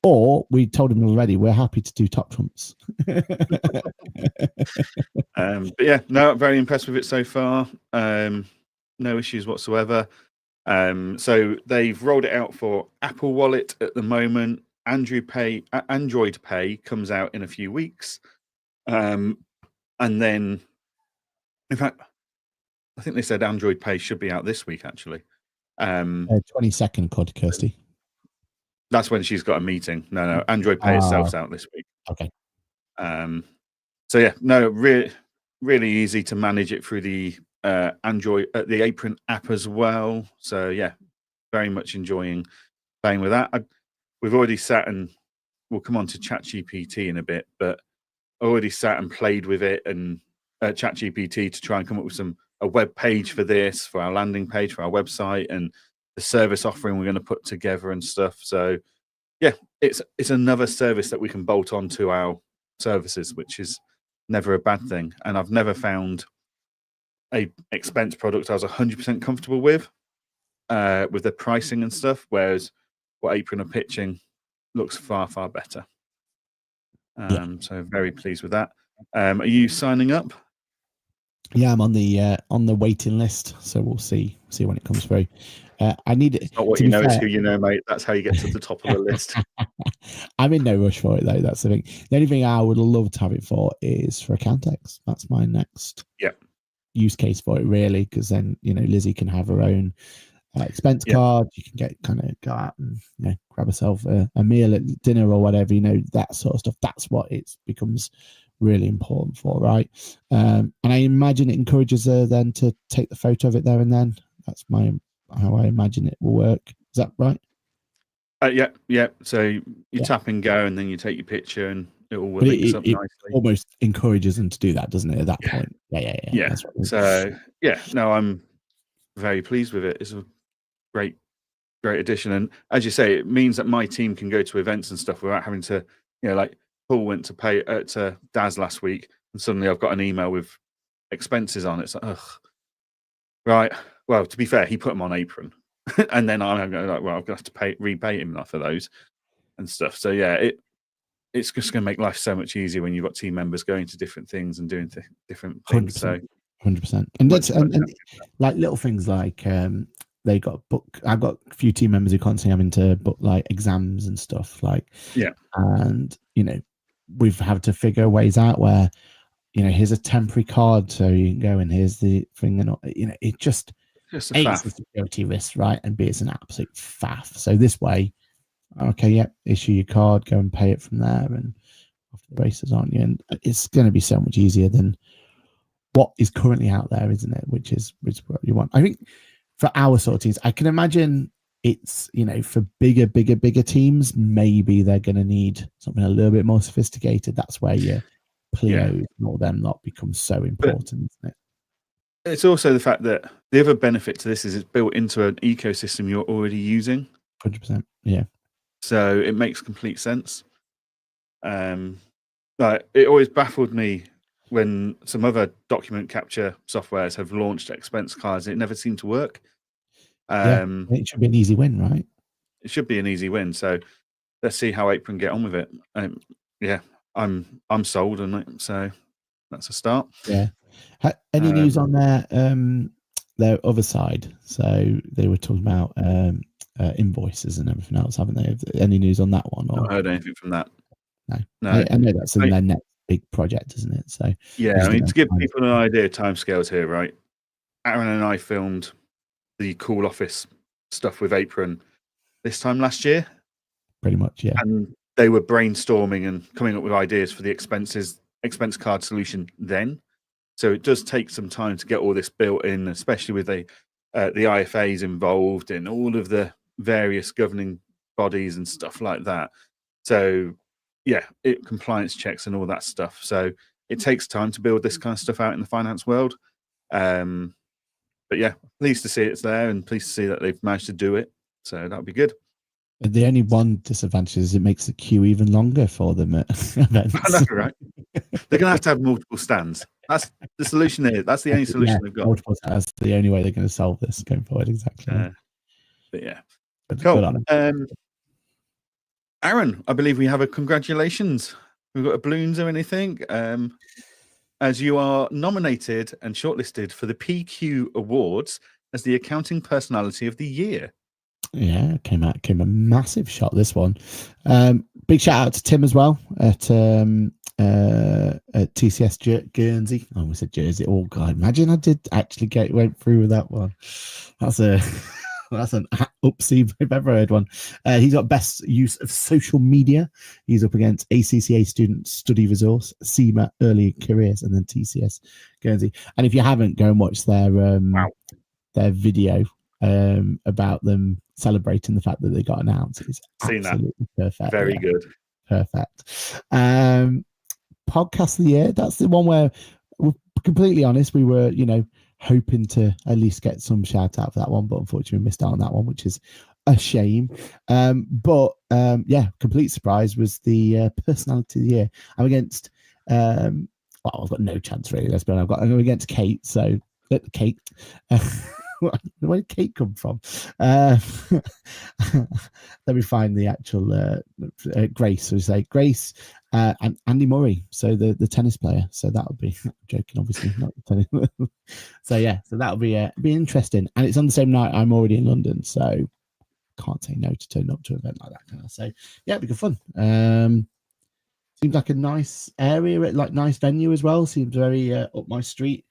S2: or we told them already, we're happy to do top trumps.
S1: but yeah, no, very impressed with it so far. No issues whatsoever. So they've rolled it out for Apple Wallet at the moment. Android Pay comes out in a few weeks. And then, in fact, I think they said Android Pay should be out this week, actually.
S2: 22nd, Kirsty.
S1: That's when she's got a meeting. No, Android Pay itself's out this week.
S2: Okay.
S1: So yeah, no, really easy to manage it through the Android, the Apron app as well. So yeah, very much enjoying playing with that. We've already sat and we'll come on to ChatGPT in a bit, but I already sat and played with it and ChatGPT to try and come up with a web page for this, for our landing page, for our website, and the service offering we're going to put together and stuff. So yeah, it's another service that we can bolt on to our services, which is never a bad thing. And I've never found a expense product I was 100% comfortable with the pricing and stuff, whereas what Apron are pitching looks far better. So very pleased with that. Are you signing up?
S2: Yeah, I'm on the waiting list, so we'll see when it comes through. I need it.
S1: It's not what you know, it's who you know, mate. That's how you get to the top of the list.
S2: I'm in no rush for it though. That's the thing. The only thing I would love to have it for is for Accountex. That's my next use case for it, really, because then Lizzie can have her own expense card. You can go out and grab herself a meal at dinner or whatever. That sort of stuff. That's what it becomes really important for, right? And I imagine it encourages her then to take the photo of it there and then. That's how I imagine it will work. Is that right?
S1: Yeah. So you tap and go, and then you take your picture, and it all links up nicely.
S2: Almost encourages them to do that, doesn't it? At that point, yeah. That's what
S1: so no, I'm very pleased with it. It's a great addition, and as you say, it means that my team can go to events and stuff without having to, like Paul went to pay to Daz last week, and suddenly I've got an email with expenses on it. It's like, ugh. Right. Well, to be fair, he put them on Apron, and then I'm going like, well, I'm going to have to repay him for those and stuff. So yeah, it's just going to make life so much easier when you've got team members going to different things and doing different things. 100%,
S2: so 100%, and that's and like little things like they got book. I've got a few team members who constantly having to book like exams and stuff. Like and we've had to figure ways out where here's a temporary card so you can go and here's the thing, and it just
S1: a
S2: faff. A security risk, right? And B, it's an absolute faff. So this way, okay, issue your card, go and pay it from there, and off the races, aren't you? And it's going to be so much easier than what is currently out there, isn't it? Which is what you want. I think for our sort of teams, I can imagine it's for bigger teams, maybe they're going to need something a little bit more sophisticated. That's where your Clio and all them lot becomes so important, isn't it?
S1: It's also the fact that the other benefit to this is it's built into an ecosystem you're already using.
S2: 100%, yeah.
S1: So it makes complete sense. Like it always baffled me when some other document capture softwares have launched expense cards. It never seemed to work.
S2: It should be an easy win, right?
S1: It should be an easy win. So let's see how Apron get on with it. I'm sold, and so that's a start.
S2: Yeah. Any news on their other side? So they were talking about invoices and everything else, haven't they? Any news on that one? Or?
S1: Not heard anything from that.
S2: No. I know that's in their next big project, isn't it? So
S1: to give people an idea of timescales here, right? Aaron and I filmed the Cool Office stuff with Apron this time last year.
S2: Pretty much, yeah.
S1: And they were brainstorming and coming up with ideas for the expense card solution then. So it does take some time to get all this built in, especially with the IFAs involved in all of the various governing bodies and stuff like that. So compliance checks and all that stuff. So it takes time to build this kind of stuff out in the finance world. But yeah, pleased to see it's there and pleased to see that they've managed to do it. So that'll be good.
S2: The only one disadvantage is it makes the queue even longer for them at events.
S1: I know, right? They're going to have multiple stands. That's the solution here. That's the only solution they've got.
S2: Multiple stands. That's the only way they're going to solve this going forward. Exactly.
S1: But yeah,
S2: But
S1: cool.
S2: good on them.
S1: Aaron, I believe we have a congratulations. We've got a balloons or anything. As you are nominated and shortlisted for the PQ Awards as the Accounting Personality of the Year.
S2: Yeah, came a massive shot, this one. Big shout out to Tim as well at TCS Guernsey. I almost said Jersey. Oh god, imagine I did actually went through with that one. That's an upsie if I've ever heard one. He's got best use of social media. He's up against ACCA Student Study Resource, SEMA Early Careers, and then TCS Guernsey. And if you haven't, go and watch their video about them celebrating the fact that they got announced. It's absolutely perfect.
S1: Very good.
S2: Perfect. Podcast of the year. That's the one where, we're completely honest, we were, hoping to at least get some shout out for that one, but unfortunately we missed out on that one, which is a shame. But complete surprise was the personality of the year. I'm against I've got no chance really, let's be honest. I'm against Kate, so Kate. Where did Kate come from? Let me find the actual Grace. So we say Grace and Andy Murray, so the tennis player. So that would be, I'm joking, obviously, not the tennis. So that would be interesting. And it's on the same night. I'm already in London, so can't say no to turn up to an event like that kind of. So yeah, it'd be good fun. Seems like a nice area, like nice venue as well. Seems very up my street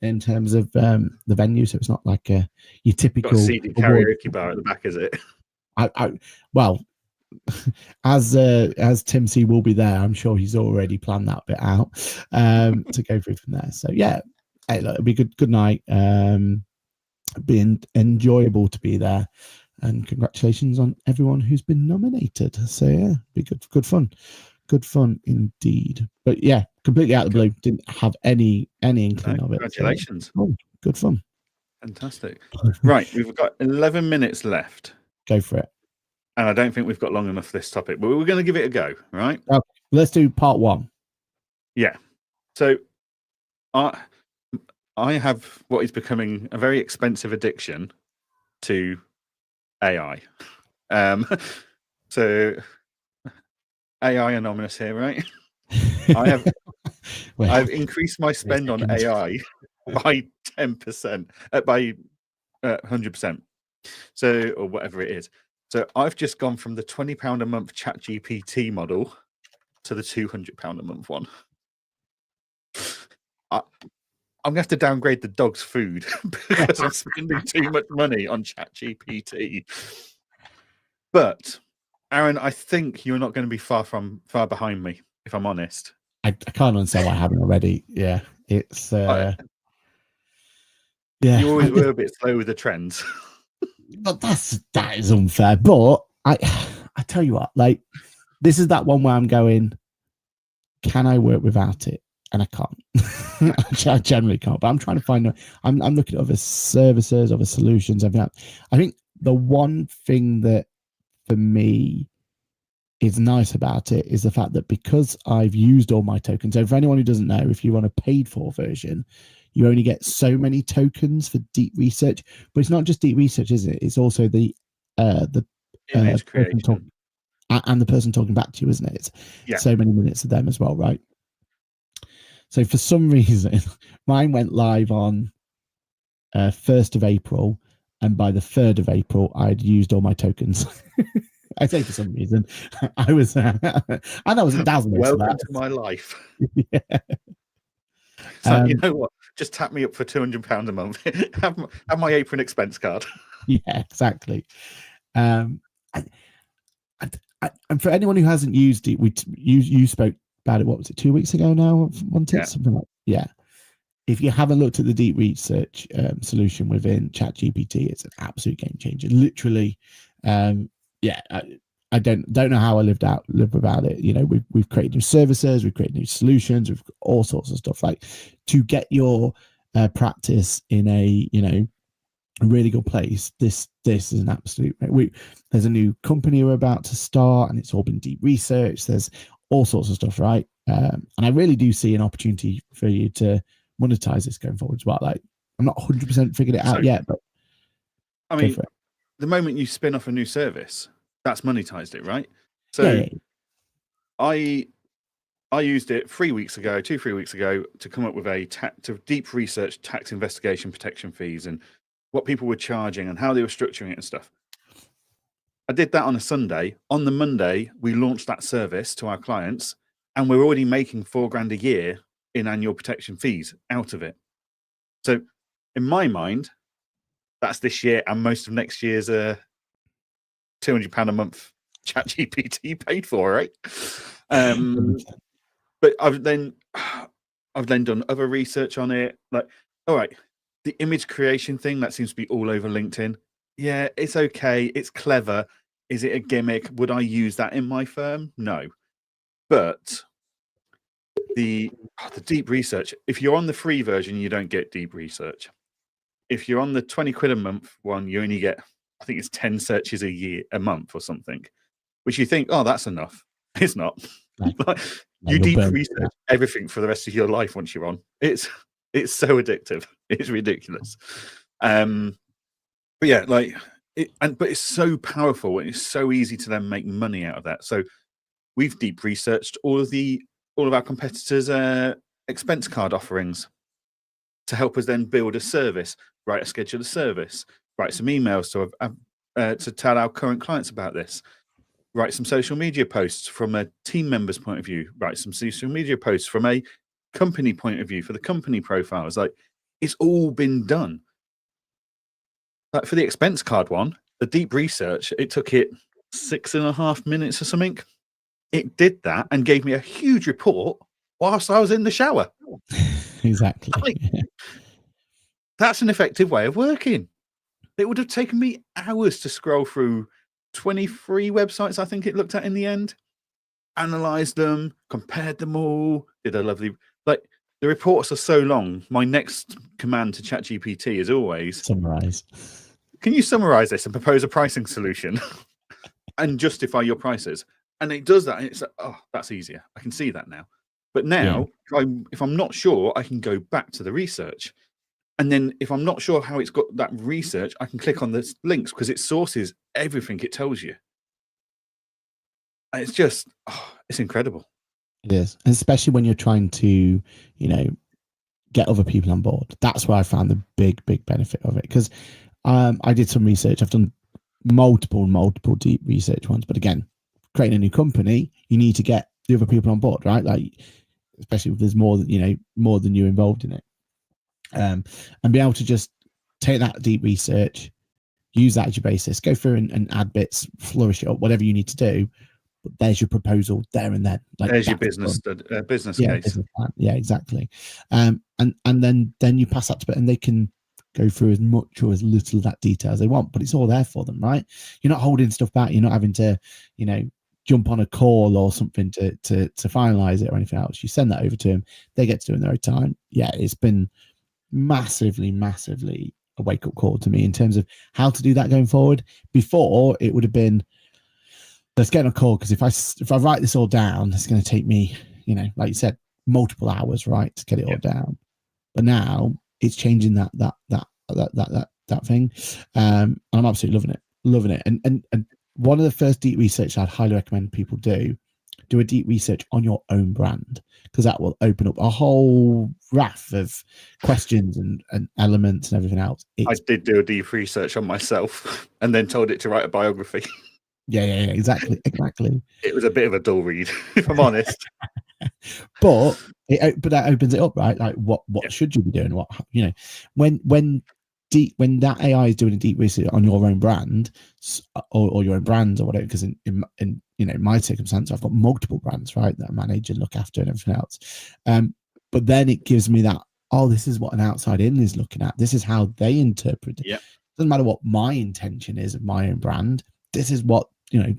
S2: in terms of the venue. So it's not like your typical
S1: got a seedy karaoke bar at the back, is it?
S2: Well, as Tim C will be there, I'm sure he's already planned that bit out to go through from there. So yeah, hey, look, it'll be good night. Being enjoyable to be there, and congratulations on everyone who's been nominated. So yeah, be good fun. Good fun indeed. But yeah, completely out of the blue. Didn't have any inkling of it.
S1: Congratulations.
S2: So, good fun.
S1: Fantastic. Right, we've got 11 minutes left.
S2: Go for it.
S1: And I don't think we've got long enough for this topic, but we're going to give it a go, right?
S2: Okay, let's do part one.
S1: Yeah. So I have what is becoming a very expensive addiction to AI. So AI anonymous here, right? I've increased my spend on AI by 10%, by 100%. So, or whatever it is. So I've just gone from the £20 a month ChatGPT model to the £200 a month one. I'm going to have to downgrade the dog's food because I'm spending too much money on ChatGPT. But Aaron, I think you're not going to be far behind me, if I'm honest.
S2: I can't understand why I haven't already. Yeah, it's yeah.
S1: You always were a bit slow with the trends.
S2: But that is unfair. But I tell you what, like, this is that one where I'm going, can I work without it? And I can't. I generally can't. But I'm trying to find. I'm looking at other services, other solutions. I think the one thing that for me is nice about it is the fact that because I've used all my tokens. So for anyone who doesn't know, if you want a paid for version, you only get so many tokens for deep research. But it's not just deep research, is it? It's also the
S1: image creation
S2: and the person talking back to you, isn't it? It's so many minutes of them as well, right? So for some reason, mine went live on 1st of April, and by the 3rd of April, I'd used all my tokens. I say for some reason, I was, and that was dazzling.
S1: Welcome to my life.
S2: Yeah.
S1: So you know what? Just tap me up for £200 a month. have my apron expense card.
S2: Yeah, exactly. And for anyone who hasn't used it, you spoke about it. What was it? 2 weeks ago now? Something like yeah. If you haven't looked at the deep research solution within ChatGPT, it's an absolute game changer. Literally, I don't know how I live without it. You know, we've created new services, we've created new solutions, we've got all sorts of stuff like to get your practice in a a really good place. This is an absolute. There's a new company we're about to start, and it's all been deep research. There's all sorts of stuff, right? And I really do see an opportunity for you to monetize this going forward as well. Like, I'm not 100% figured it out yet, but
S1: I mean, the moment you spin off a new service, that's monetized it, right? So I used it 3 weeks ago, 3 weeks ago, to come up with to deep research tax investigation protection fees and what people were charging and how they were structuring it and stuff. I did that on a Sunday. On the Monday, we launched that service to our clients, and we're already making £4,000 a year in annual protection fees out of it. So in my mind, that's this year and most of next year's £200 a month ChatGPT paid for, right? But I've then done other research on it. Like, all right, the image creation thing that seems to be all over LinkedIn. Yeah, it's okay. It's clever. Is it a gimmick? Would I use that in my firm? No. But the deep research, if you're on the free version, you don't get deep research. If you're on the £20 a month one, you only get, I think it's 10 searches a month or something, which you think, oh, that's enough. It's not. You deep research everything for the rest of your life once you're on. It's so addictive. It's ridiculous. But yeah, but it's so powerful and it's so easy to then make money out of that. So we've deep researched all of our competitors' expense card offerings to help us then build a service, write a schedule of service, write some emails to tell our current clients about this. Write some social media posts from a team member's point of view. Write some social media posts from a company point of view for the company profiles. Like, it's all been done. Like for the expense card one, the deep research, it took it 6.5 minutes or something. It did that and gave me a huge report whilst I was in the shower.
S2: Exactly.
S1: Like, that's an effective way of working. It would have taken me hours to scroll through 23 websites, I think it looked at in the end, analyzed them, compared them all, did a lovely, like, the reports are so long. My next command to ChatGPT is always
S2: summarize.
S1: Can you summarize this and propose a pricing solution and justify your prices? And it does that. And it's like, oh, that's easier. I can see that now. But now, if I'm not sure, I can go back to the research. And then if I'm not sure how it's got that research, I can click on the links because it sources everything it tells you. And it's just, it's incredible.
S2: It is, especially when you're trying to, get other people on board. That's where I found the big benefit of it. Because I did some research. I've done multiple deep research ones. But again, creating a new company, you need to get the other people on board, right? Like, especially if there's more than you involved in it. And be able to just take that deep research, use that as your basis, go through and add bits, flourish it up, whatever you need to do. But there's your proposal there and then. Like,
S1: there's your business case.
S2: Business plan. Yeah, exactly. And then you pass that to it, and they can go through as much or as little of that detail as they want. But it's all there for them, right? You're not holding stuff back. You're not having to, jump on a call or something to finalize it or anything else. You send that over to them. They get to do it in their own time. Yeah, it's been massively a wake-up call to me in terms of how to do that going forward. Before, it would have been, let's get on a call, because if I write this all down, it's going to take me, like you said, multiple hours, right, to get it all down. But now it's changing that thing, and I'm absolutely loving it. And one of the first deep research I'd highly recommend people do a deep research on your own brand, because that will open up a whole raft of questions and elements and everything else.
S1: I did do a deep research on myself and then told it to write a biography.
S2: Yeah, exactly.
S1: It was a bit of a dull read, if I'm honest.
S2: but that opens it up, right? Like, what should you be doing? What, when that AI is doing a deep research on your own brand or your own brands or whatever, because in my circumstance, I've got multiple brands, right, that I manage and look after and everything else. But then it gives me that, this is what an outside in is looking at. This is how they interpret it.
S1: Yep.
S2: Doesn't matter what my intention is of my own brand. This is what,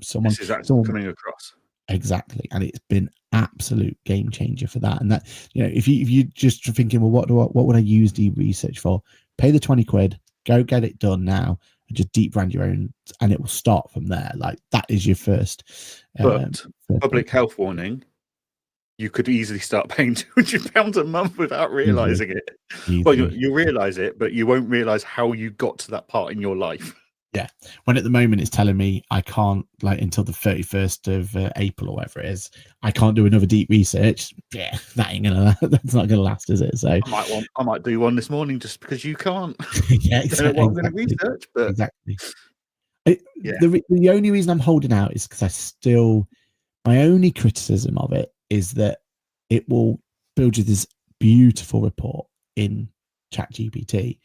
S2: someone
S1: coming across.
S2: Exactly. And it's been absolute game changer for that. And that, if you just thinking, well, what would I use deep research for? Pay the £20, Go get it done now and just deep brand your own, and it will start from there. Like that is your first.
S1: But public health warning, you could easily start paying £200 a month without realizing it. Well, you'll realize it, but you won't realize how you got to that part in your life.
S2: Yeah, when at the moment it's telling me I can't, like, until the 31st of April or whatever it is, I can't do another deep research. Yeah, that's not gonna last, is it? So
S1: I might do one this morning just because you can't.
S2: Yeah,
S1: I don't know what I'm going to research, but
S2: exactly. The only reason I'm holding out is because my only criticism of it is that it will build you this beautiful report in ChatGPT,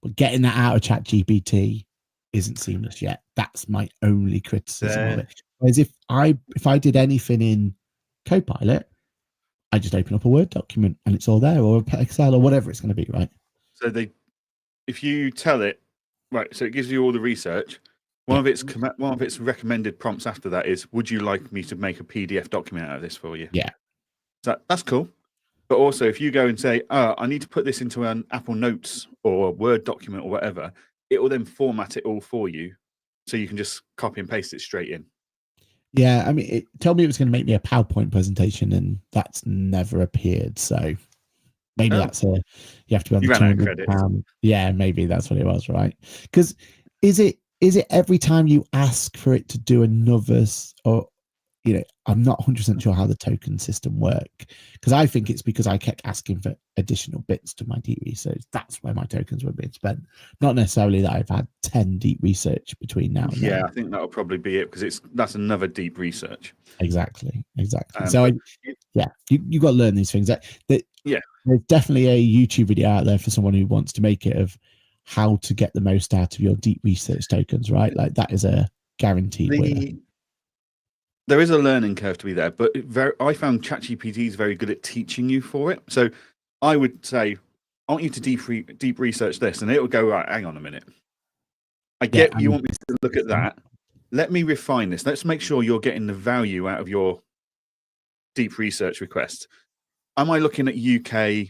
S2: but getting that out of ChatGPT isn't seamless yet. That's my only criticism of it. Whereas if I did anything in Copilot, I just open up a Word document and it's all there, or Excel or whatever it's going to be, right?
S1: So if you tell it, right, so it gives you all the research. One of its recommended prompts after that is, would you like me to make a PDF document out of this for you?
S2: Yeah.
S1: So that's cool. But also, if you go and say, I need to put this into an Apple Notes or a Word document or whatever, it will then format it all for you. So you can just copy and paste it straight in.
S2: Yeah, I mean, it told me it was going to make me a PowerPoint presentation, and that's never appeared. So maybe that's you have to be on the £200. Yeah, maybe that's what it was, right? Because is it every time you ask for it to do another, or I'm not 100% sure how the token system work, because I think it's because I kept asking for additional bits to my deep research. That's where my tokens were being spent, not necessarily that I've had 10 deep research between now and then.
S1: I think that'll probably be it, because that's another deep research.
S2: Exactly. So you got to learn these things. There's definitely a YouTube video out there for someone who wants to make it of how to get the most out of your deep research tokens, right? Like that is a guaranteed winner.
S1: There is a learning curve to be there, but I found ChatGPT is very good at teaching you for it. So I would say, I want you to deep research this, and it will go, right, hang on a minute. I get you want me to look at that. Let me refine this. Let's make sure you're getting the value out of your deep research request. Am I looking at UK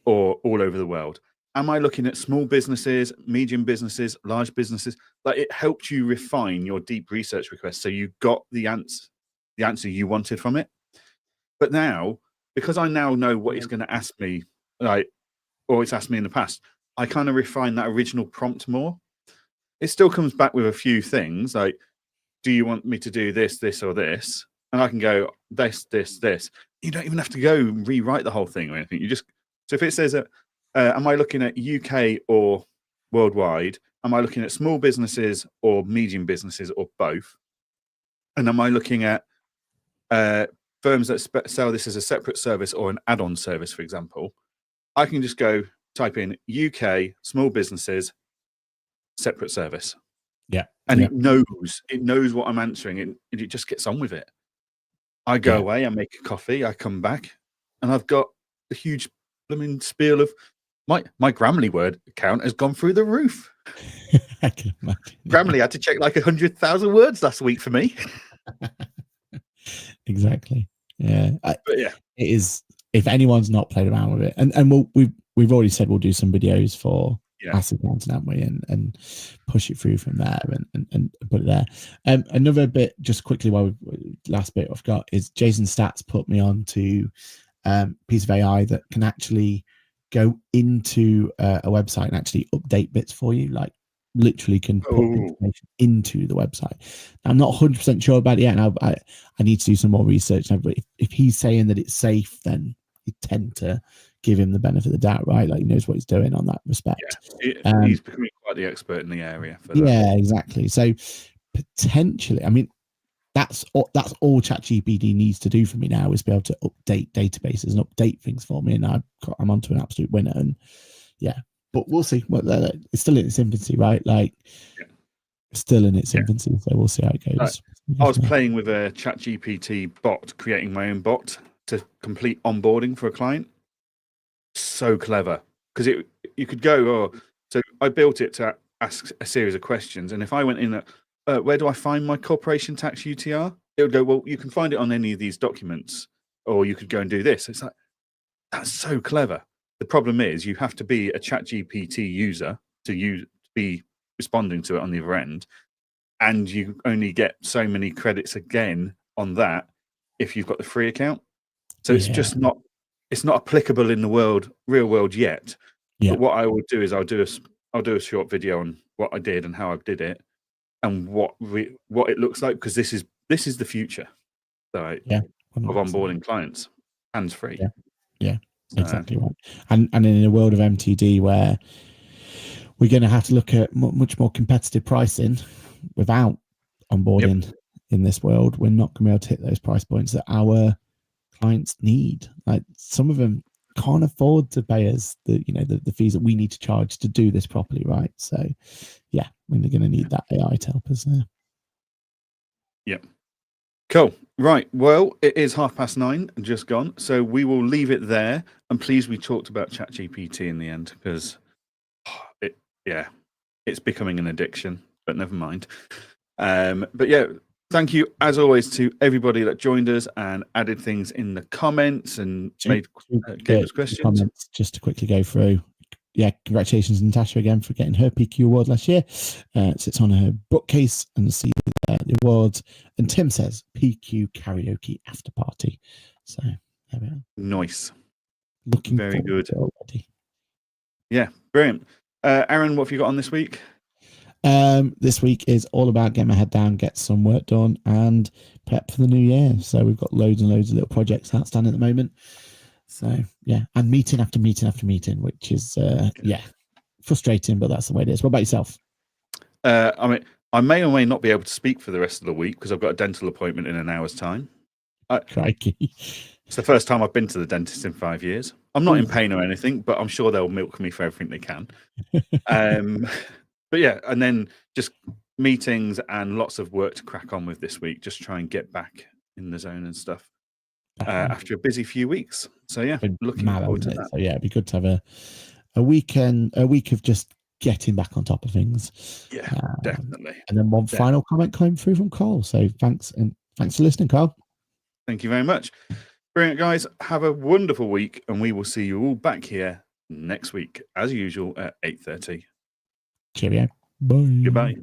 S1: or all over the world? Am I looking at small businesses, medium businesses, large businesses? Like, it helped you refine your deep research request, so you got the answer you wanted from it. But now, because I now know what it's going to ask me, or it's asked me in the past, I kind of refine that original prompt more. It still comes back with a few things like, do you want me to do this, this, or this? And I can go this. You don't even have to go and rewrite the whole thing or anything. So if it says, am I looking at UK or worldwide? Am I looking at small businesses or medium businesses or both? And am I looking at firms that sell this as a separate service or an add-on service, for example? I can just go type in UK small businesses separate service.
S2: Yeah.
S1: And it knows what I'm answering, and it just gets on with it. I go away, I make a coffee, I come back, and I've got a huge blooming spiel of my Grammarly word account has gone through the roof.
S2: I can imagine.
S1: Grammarly had to check like 100,000 words last week for me.
S2: Exactly. Yeah.
S1: It
S2: is. If anyone's not played around with it, and we've already said we'll do some videos for Acid Mountain, haven't we, and push it through from there and put it there. Another bit, just quickly, last bit I've got is Jason Stats put me on to a piece of AI that can actually go into a website and actually update bits for you, like literally can put information into the website. I'm not 100% sure about it yet, and I need to do some more research. But if he's saying that it's safe, then you tend to give him the benefit of the doubt, right? Like, he knows what he's doing on that respect.
S1: He's becoming quite the expert in the area for that.
S2: Yeah, exactly. So potentially, I mean, that's all ChatGPT needs to do for me now, is be able to update databases and update things for me, and I'm onto an absolute winner. And but we'll see. It's still in its infancy, right? Like, still in its infancy, so we'll see how it goes.
S1: I was playing with a ChatGPT bot, creating my own bot to complete onboarding for a client. So clever, because you could go, so I built it to ask a series of questions, and if I went in where do I find my corporation tax UTR, it would go, well, you can find it on any of these documents, or you could go and do this. It's like, that's so clever. The problem is you have to be a ChatGPT user to be responding to it on the other end, and you only get so many credits again on that if you've got the free account. So it's just not applicable in the real world yet. But what I will do is I'll do a short video on what I did and how I did it and what it looks like, because this is the future. So of onboarding clients hands free.
S2: Yeah, exactly right. And in a world of MTD where we're going to have to look at much more competitive pricing without onboarding in this world, we're not going to be able to hit those price points that our clients need. Like some of them can't afford to pay us the fees that we need to charge to do this properly, right? So yeah, we're going to need that AI to help us there.
S1: Yep. Cool. Right. Well, it is 9:30 and just gone. So we will leave it there. And please, we talked about ChatGPT in the end, because it's becoming an addiction, but never mind. But yeah, thank you as always to everybody that joined us and added things in the comments and gave us questions.
S2: Comments, just to quickly go through. Yeah, congratulations Natasha again for getting her PQ award last year. Sits on her bookcase and see the awards. And Tim says PQ karaoke after party. So there we are.
S1: Nice.
S2: Looking
S1: very good
S2: already.
S1: Yeah, brilliant. Aaron, what have you got on this week?
S2: This week is all about getting my head down, get some work done, and prep for the new year. So we've got loads and loads of little projects outstanding at the moment. So yeah, and meeting after meeting after meeting, which is frustrating, but that's the way it is. What about yourself?
S1: I mean, I may or may not be able to speak for the rest of the week because I've got a dental appointment in an hour's time.
S2: Crikey.
S1: It's the first time I've been to the dentist in 5 years. I'm not in pain or anything, but I'm sure they'll milk me for everything they can. But yeah, and then just meetings and lots of work to crack on with this week. Just try and get back in the zone and stuff after a busy few weeks. So yeah, looking forward to that.
S2: So yeah, it'd be good to have a week of just getting back on top of things.
S1: Yeah, definitely.
S2: And then one final comment coming through from Carl. So thanks for listening, Carl.
S1: Thank you very much. Brilliant, guys. Have a wonderful week, and we will see you all back here next week, as usual, at 8:30.
S2: Cheerio. Bye.
S1: Goodbye.